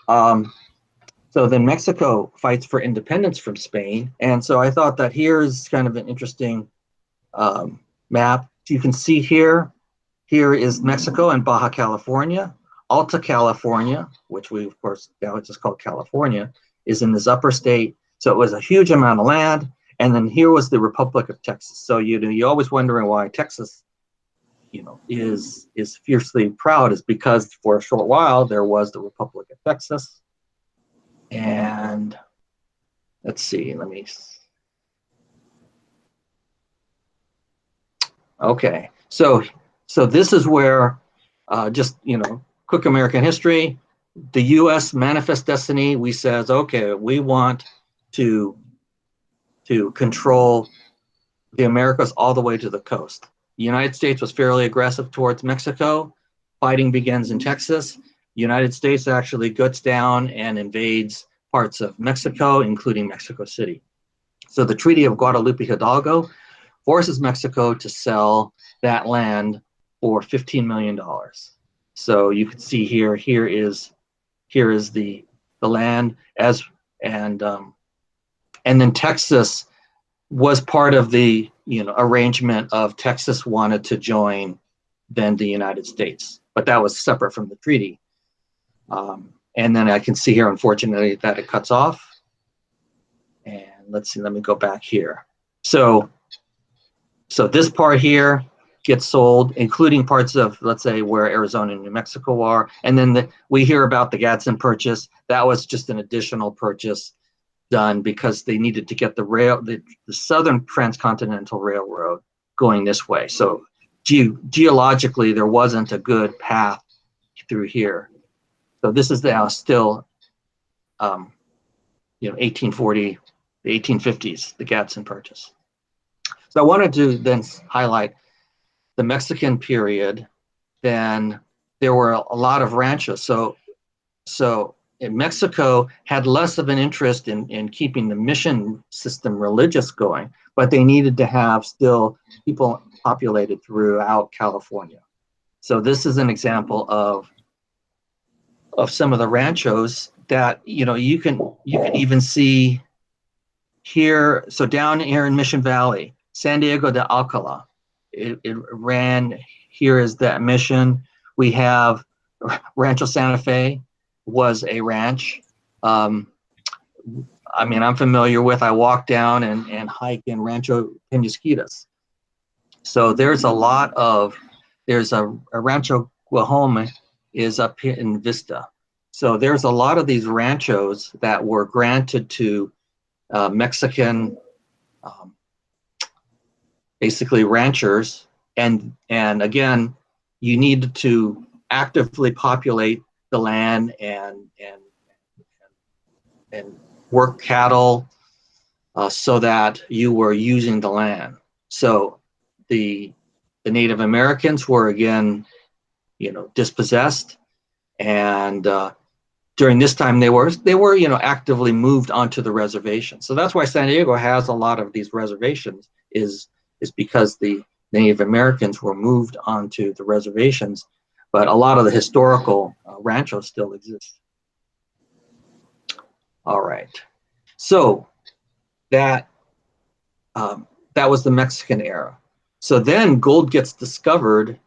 So then Mexico fights for independence from Spain. And so I thought that here's kind of an interesting map. You can see here is Mexico and Baja California. Alta California, which we, of course, now it's just called California, is in this upper state. So it was a huge amount of land. And then here was the Republic of Texas. So you're always wondering why Texas, is fiercely proud, is because for a short while there was the Republic of Texas. And let's see, okay. So this is where, quick American history, the U.S. Manifest Destiny, we says, okay, we want to control the Americas all the way to the coast. The United States was fairly aggressive towards Mexico. Fighting begins in Texas. United States actually guts down and invades parts of Mexico, including Mexico City. So the Treaty of Guadalupe Hidalgo forces Mexico to sell that land for $15 million. So you can see here is the land and then Texas was part of the arrangement of Texas wanted to join then the United States, but that was separate from the treaty. And then I can see here, unfortunately, that it cuts off. And let's see, let me go back here. So this part here gets sold, including parts of, let's say, where Arizona and New Mexico are. And then we hear about the Gadsden Purchase. That was just an additional purchase done because they needed to get the Southern Transcontinental Railroad going this way. So geologically, there wasn't a good path through here. So this is now still, 1840, the 1850s, the Gadsden Purchase. So I wanted to then highlight the Mexican period. Then there were a lot of ranchos. So in Mexico had less of an interest in keeping the mission system religious going, but they needed to have still people populated throughout California. So this is an example of some of the ranchos that you can even see here. So down here in Mission Valley, San Diego de Alcala, it ran. Here is that mission. We have Rancho Santa Fe was a ranch. I'm familiar with. I walk down and hike in Rancho Penasquitas. So there's a Rancho Guajome is up here in Vista. So there's a lot of these ranchos that were granted to Mexican, basically ranchers, and again, you needed to actively populate the land and work cattle so that you were using the land. So the Native Americans were again, dispossessed, and during this time they were actively moved onto the reservation. So that's why San Diego has a lot of these reservations, is because the Native Americans were moved onto the reservations, but a lot of the historical ranchos still exist. All right, so that was the Mexican era. So then gold gets discovered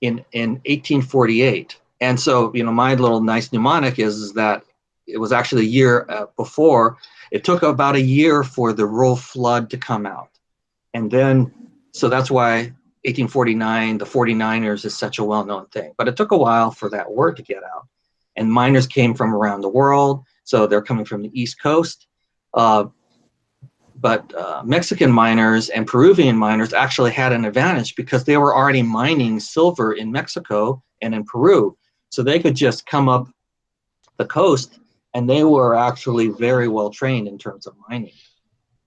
in 1848. And so, my little nice mnemonic is that it was actually a year before. It took about a year for the Ruhr flood to come out. And then, so that's why 1849, the 49ers is such a well-known thing. But it took a while for that word to get out. And miners came from around the world. So they're coming from the East Coast. But Mexican miners and Peruvian miners actually had an advantage because they were already mining silver in Mexico and in Peru. So they could just come up the coast, and they were actually very well trained in terms of mining.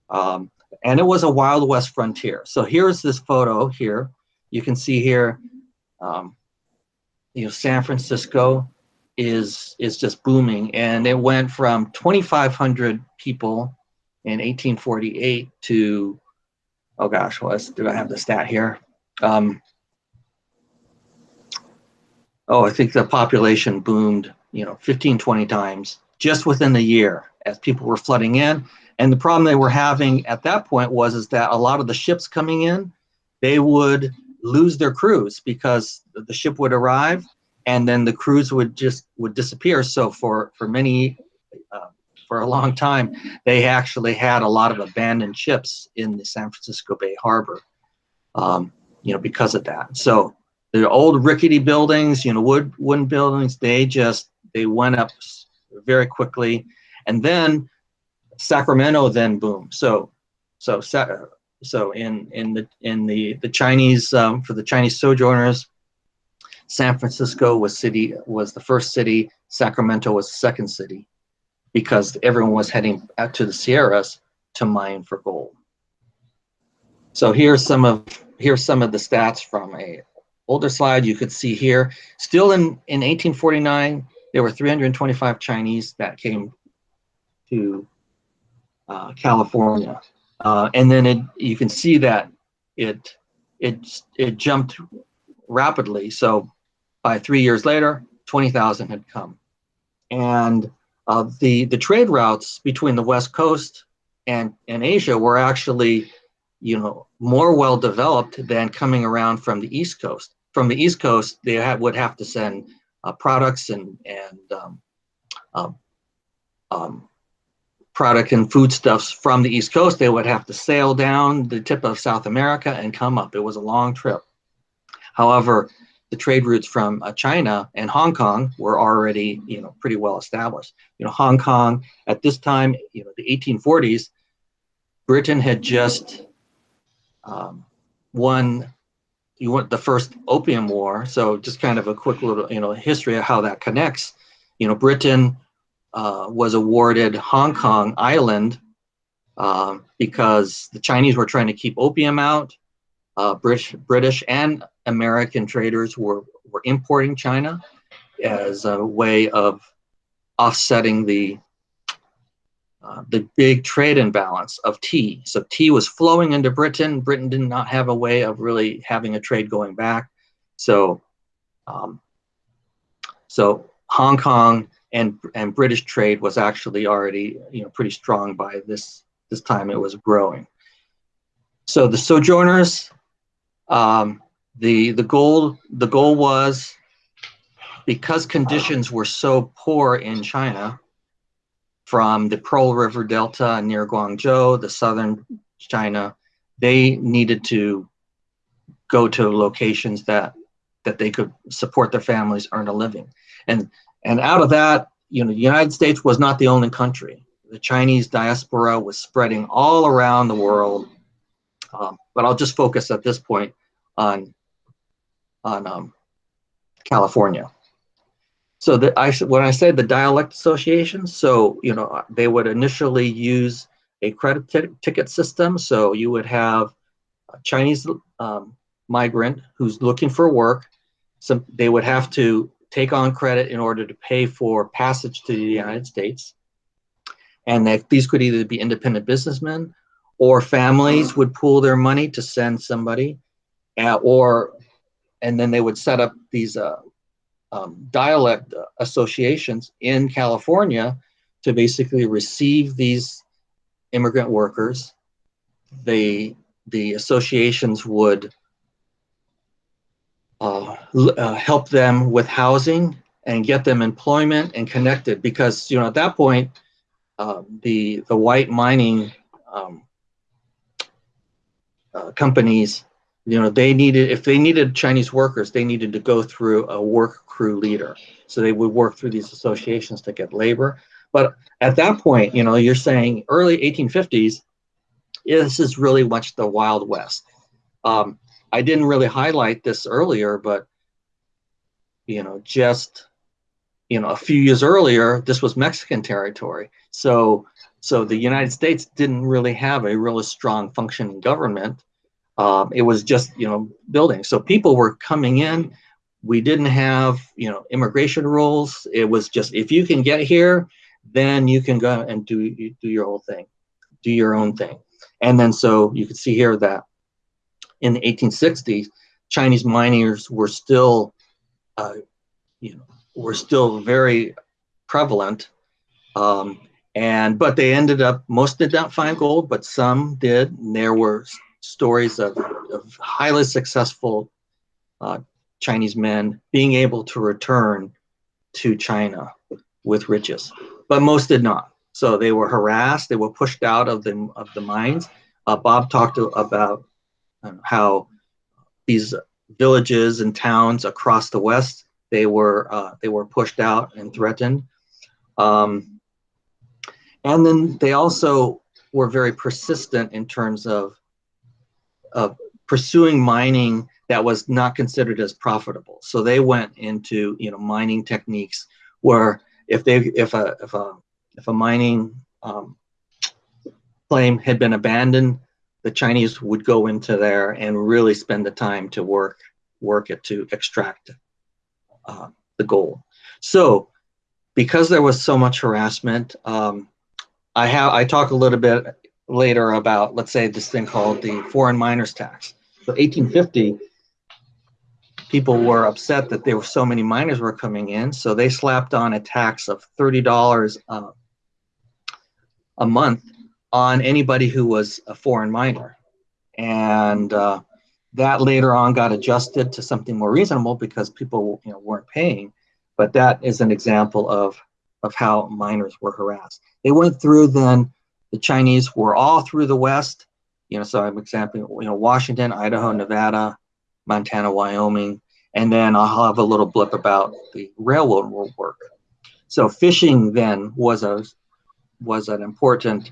And it was a Wild West frontier. So here's this photo here. You can see here, San Francisco is just booming, and it went from 2,500 people in 1848 to, oh gosh, do I have the stat here? I think the population boomed, 15, 20 times just within a year as people were flooding in. And the problem they were having at that point is that a lot of the ships coming in, they would lose their crews because the ship would arrive and then the crews would disappear. So for a long time, they actually had a lot of abandoned ships in the San Francisco Bay Harbor, because of that. So the old rickety buildings, wooden buildings, they went up very quickly, and then Sacramento then boomed. So in the Chinese, for the Chinese sojourners, San Francisco was the first city. Sacramento was the second city, because everyone was heading out to the Sierras to mine for gold. So here's some of the stats from a older slide. You could see here, still in 1849, there were 325 Chinese that came to California, and then you can see that it jumped rapidly. So by 3 years later, 20,000 had come, and the trade routes between the West Coast and Asia were actually, more well developed than coming around from the East Coast. From the East Coast, they would have to send products and product and foodstuffs from the East Coast. They would have to sail down the tip of South America and come up. It was a long trip. However, the trade routes from China and Hong Kong were already, pretty well established. Hong Kong at this time, the 1840s, Britain had just won the first Opium War. So just kind of a quick little, history of how that connects. Britain was awarded Hong Kong Island because the Chinese were trying to keep opium out. British and American traders were importing China as a way of offsetting the big trade imbalance of tea. So tea was flowing into Britain. Britain did not have a way of really having a trade going back. So Hong Kong and British trade was actually already pretty strong by this time. It was growing. So the sojourners, the goal was, because conditions were so poor in China, from the Pearl River Delta near Guangzhou, the southern China, they needed to go to locations that they could support their families, earn a living. And out of that, the United States was not the only country. the Chinese diaspora was spreading all around the world. But I'll just focus at this point on California. So when I say the dialect association, so they would initially use a credit ticket system. So you would have a Chinese migrant who's looking for work. They would have to take on credit in order to pay for passage to the United States. And these could either be independent businessmen, or families would pool their money to send somebody, and then they would set up these dialect associations in California to basically receive these immigrant workers. The associations would help them with housing and get them employment and connected, because at that point the white mining companies, if they needed Chinese workers, they needed to go through a work crew leader. So they would work through these associations to get labor. But at that point, you're saying early 1850s, this is really much the Wild West. I didn't really highlight this earlier, but just a few years earlier, this was Mexican territory. So the United States didn't really have a really strong functioning government. It was just building. So people were coming in. We didn't have immigration rules. It was just, if you can get here, then you can go and do your whole thing, do your own thing. And then so you can see here that in the 1860s, Chinese miners were still very prevalent. But they ended up, most did not find gold, but some did. And there were stories of highly successful Chinese men being able to return to China with riches, but most did not. So they were harassed, they were pushed out of the mines. Bob talked about how these villages and towns across the West, they were pushed out and threatened. And then they also were very persistent in terms of pursuing mining that was not considered as profitable. So they went into mining techniques where if a mining claim had been abandoned, the Chinese would go into there and really spend the time to work it to extract the gold. So because there was so much harassment, I talk a little bit later about, let's say, this thing called the foreign miners tax. So 1850, people were upset that there were so many miners were coming in, so they slapped on a tax of $30 a month on anybody who was a foreign miner. And that later on got adjusted to something more reasonable because people weren't paying. But that is an example of how miners were harassed. They went through then, the Chinese were all through the West, so I'm example, Washington, Idaho, Nevada, Montana, Wyoming, and then I'll have a little blip about the railroad work. So fishing then was an important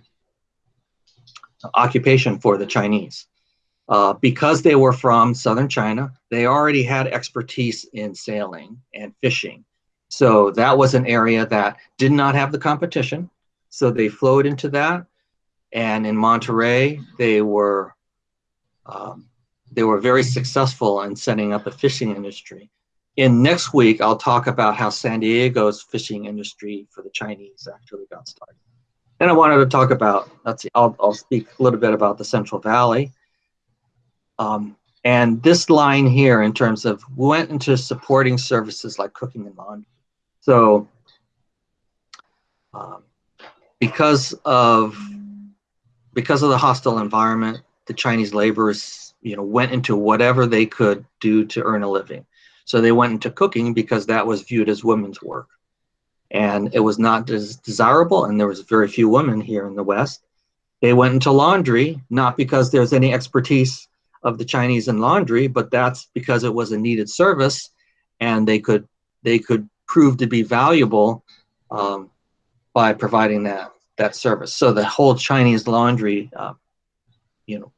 occupation for the Chinese. Because they were from southern China, they already had expertise in sailing and fishing. So that was an area that did not have the competition. So they flowed into that. And in Monterey, they were very successful in setting up a fishing industry. In next week, I'll talk about how San Diego's fishing industry for the Chinese actually got started. Then I wanted to talk about, I'll speak a little bit about the Central Valley. And this line here in terms of went into supporting services like cooking and laundry. So because of the hostile environment, the Chinese laborers, went into whatever they could do to earn a living. So they went into cooking because that was viewed as women's work. And it was not as desirable, and there was very few women here in the West. They went into laundry, not because there's any expertise of the Chinese in laundry, but that's because it was a needed service, and they could prove to be valuable by providing that that service. So the whole Chinese laundry,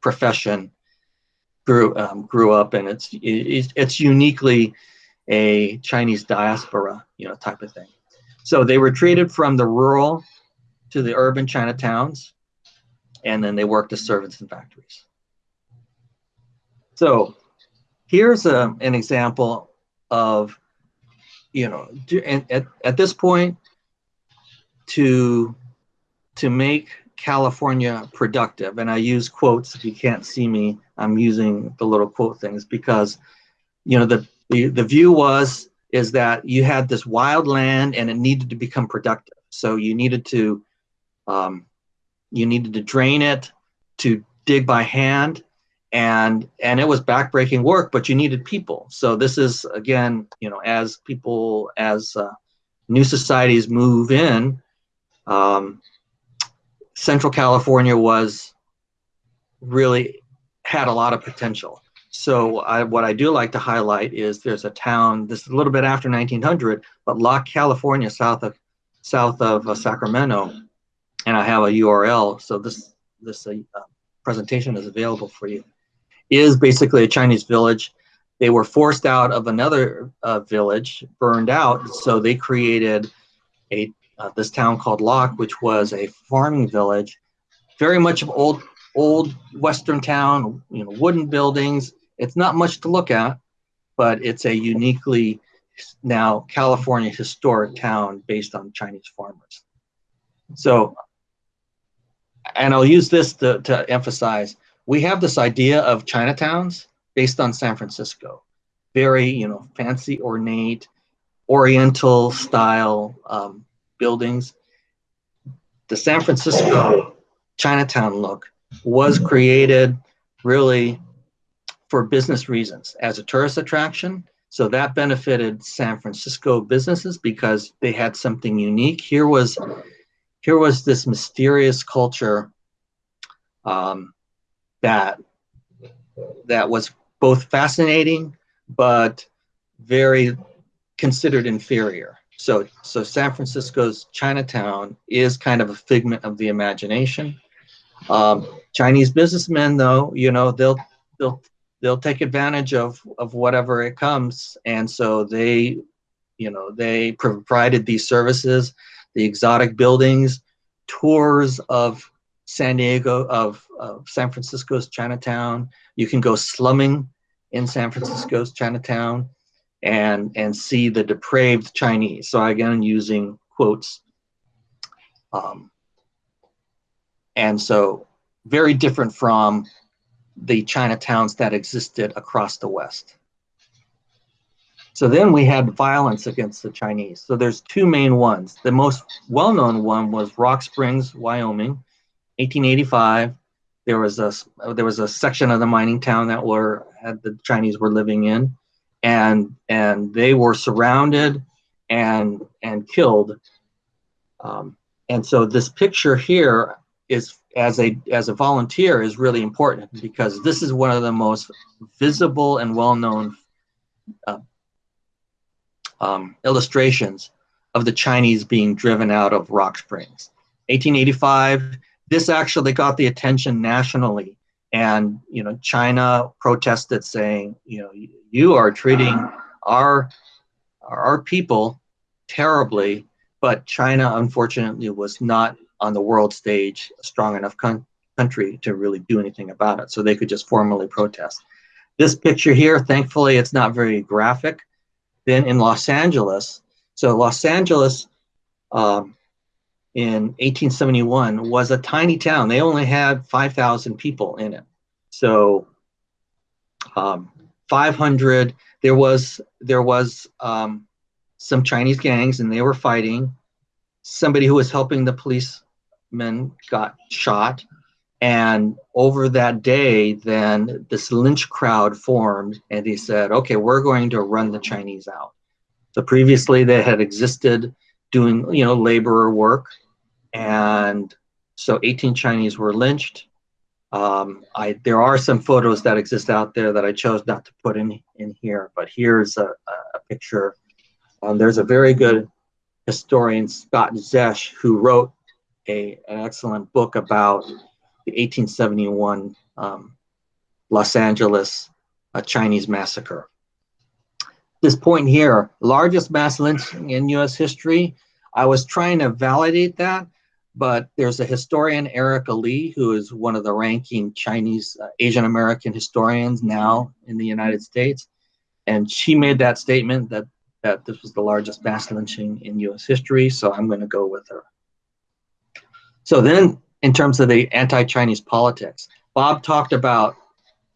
profession grew up, and it's uniquely a Chinese diaspora, type of thing. So they retreated from the rural to the urban Chinatowns, and then they worked as servants in factories. So here's an example of, at this point, to make California productive, and I use quotes. If you can't see me, I'm using the little quote things because, the view is that you had this wild land and it needed to become productive. So you needed to drain it, to dig by hand, and it was backbreaking work, but you needed people. So this is, again, as new societies move in, Central California really had a lot of potential. So what I do like to highlight is there's a town, this is a little bit after 1900, but Locke, California, south of Sacramento, and I have a URL, so this presentation is available for you, is basically a Chinese village. They were forced out of another village, burned out, so they created this town called Locke, which was a farming village, very much of old Western town, wooden buildings. It's not much to look at, but it's a uniquely now California historic town based on Chinese farmers. So, and I'll use this to emphasize, we have this idea of Chinatowns based on San Francisco, very, fancy, ornate, Oriental style buildings. The San Francisco Chinatown look was created really for business reasons as a tourist attraction. So that benefited San Francisco businesses because they had something unique. Here was this mysterious culture that was both fascinating but very considered inferior. So San Francisco's Chinatown is kind of a figment of the imagination. Chinese businessmen, though, they'll take advantage of whatever it comes, and so they provided these services, the exotic buildings, tours of San Francisco's Chinatown. You can go slumming in San Francisco's Chinatown and see the depraved Chinese. So again, using quotes. And so very different from the Chinatowns that existed across the West. So then we had violence against the Chinese. So there's two main ones. The most well-known one was Rock Springs, Wyoming, 1885. There was a section of the mining town that the Chinese were living in, and they were surrounded and killed. And so this picture here is, as a volunteer, is really important because this is one of the most visible and well-known illustrations of the Chinese being driven out of Rock Springs. 1885, this actually got the attention nationally, and China protested, saying, you are treating our people terribly, but China unfortunately was not on the world stage a strong enough country to really do anything about it, so they could just formally protest. This picture here, thankfully, it's not very graphic. Then in Los Angeles, so Los Angeles in 1871 was a tiny town. They only had 5,000 people in it. So 500, there was some Chinese gangs, and they were fighting. Somebody who was helping the policemen got shot. And over that day, then this lynch crowd formed, and he said, okay, we're going to run the Chinese out. So previously they had existed doing, laborer work. And so 18 Chinese were lynched. There are some photos that exist out there that I chose not to put in here, but here's a picture. There's a very good historian, Scott Zesch, who wrote an excellent book about the 1871 Los Angeles Chinese massacre. This point here, largest mass lynching in US history, I was trying to validate that, but there's a historian, Erica Lee, who is one of the ranking Chinese Asian American historians now in the United States. And she made that statement that this was the largest mass lynching in US history, so I'm going to go with her. So then, in terms of the anti-Chinese politics, Bob talked about,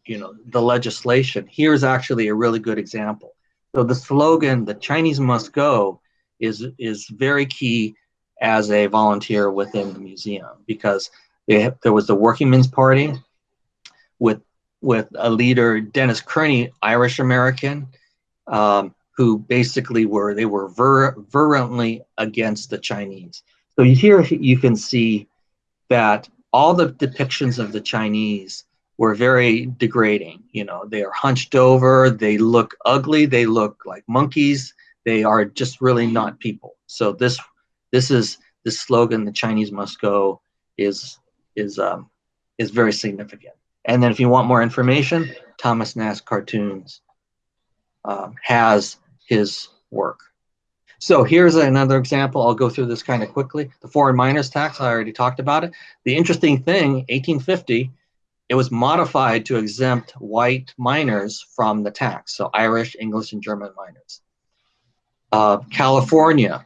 the legislation. Here's actually a really good example. So the slogan, "The Chinese must go," is very key as a volunteer within the museum, because there was the Working Men's Party with a leader, Dennis Kearney, Irish American, who basically were virulently against the Chinese. So here you can see that all the depictions of the Chinese were very degrading. They are hunched over, they look ugly, they look like monkeys, they are just really not people. So this slogan, "The Chinese must go," is very significant. And then if you want more information, Thomas Nast Cartoons has his work. So here's another example. I'll go through this kind of quickly. The foreign miners tax, I already talked about it. The interesting thing, 1850, it was modified to exempt white miners from the tax. So Irish, English, and German miners. California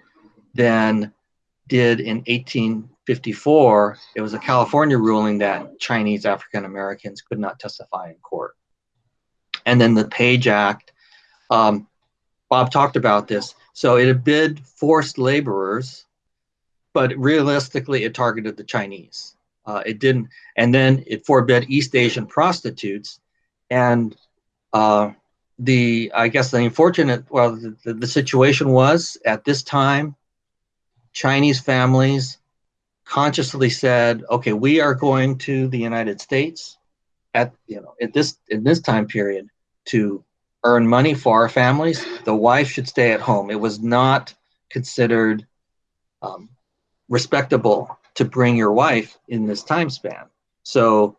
then did in 1854, it was a California ruling that Chinese African Americans could not testify in court. And then the Page Act, Bob talked about this. So it forbid forced laborers, but realistically it targeted the Chinese. It didn't, and then it forbid East Asian prostitutes. And I guess the unfortunate, the situation was at this time, Chinese families consciously said, okay, we are going to the United States in this time period to earn money for our families. The wife should stay at home. It was not considered respectable to bring your wife in this time span. So,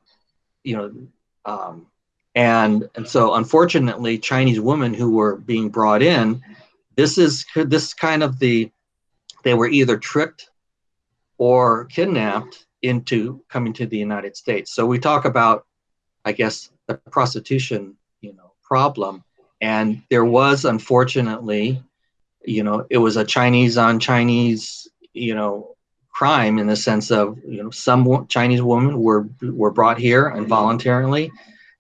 and so unfortunately, Chinese women who were being brought in, this kind of they were either tricked or kidnapped into coming to the United States. So we talk about, I guess, the prostitution, problem. And there was, unfortunately, it was a Chinese on Chinese, crime, in the sense of, some Chinese women were brought here and voluntarily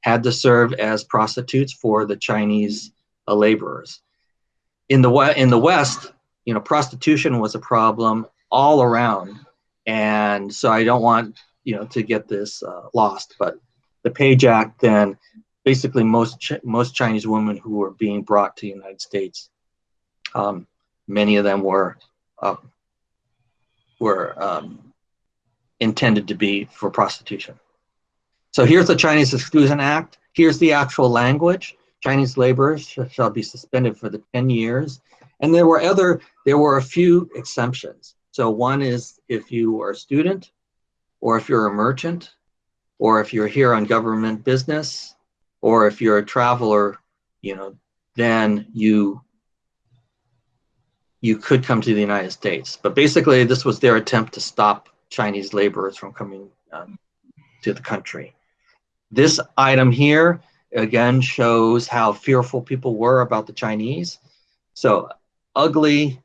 had to serve as prostitutes for the Chinese laborers. In the West, prostitution was a problem all around. And so I don't want, to get this lost, but the Page Act then, basically most Chinese women who were being brought to the United States, many of them were intended to be for prostitution. So here's the Chinese Exclusion Act. Here's the actual language. Chinese laborers shall be suspended for the 10 years. And there were a few exemptions. So one is if you are a student, or if you're a merchant, or if you're here on government business, or if you're a traveler, then you could come to the United States. But basically, this was their attempt to stop Chinese laborers from coming to the country. This item here, again, shows how fearful people were about the Chinese. So ugly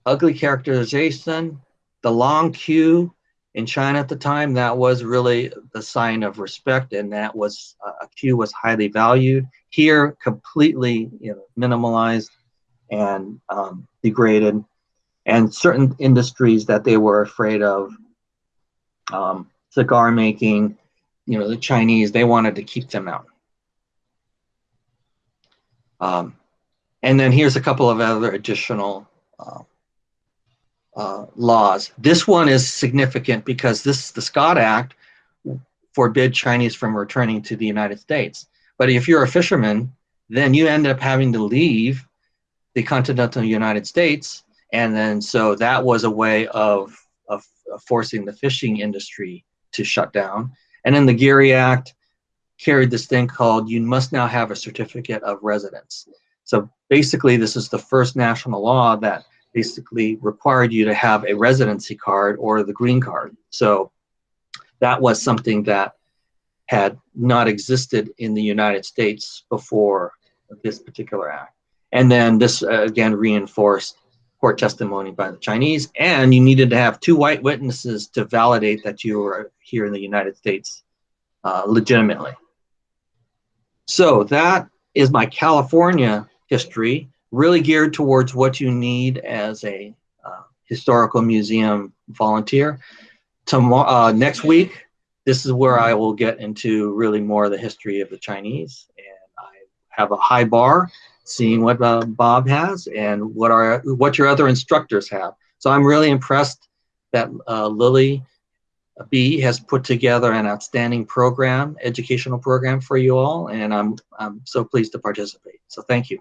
characterization, the long queue in China at the time, that was really the sign of respect, and that was a queue was highly valued. Here, completely minimalized and degraded, and certain industries that they were afraid of, cigar making, the Chinese, they wanted to keep them out. And then here's a couple of other additional laws. This one is significant because the Scott Act forbid Chinese from returning to the United States. But if you're a fisherman, then you end up having to leave the continental United States. And then so that was a way of forcing the fishing industry to shut down. And then the Geary Act carried this thing called, you must now have a certificate of residence. So basically, this is the first national law that basically required you to have a residency card or the green card. So that was something that had not existed in the United States before this particular act. And then this again reinforced court testimony by the Chinese, and you needed to have 2 white witnesses to validate that you were here in the United States legitimately. So that is my California history, really geared towards what you need as a historical museum volunteer. Tomorrow, next week, this is where I will get into really more of the history of the Chinese, and I have a high bar, seeing what Bob has and what your other instructors have. So I'm really impressed that Lily B has put together an outstanding program, educational program for you all, and I'm so pleased to participate. So thank you.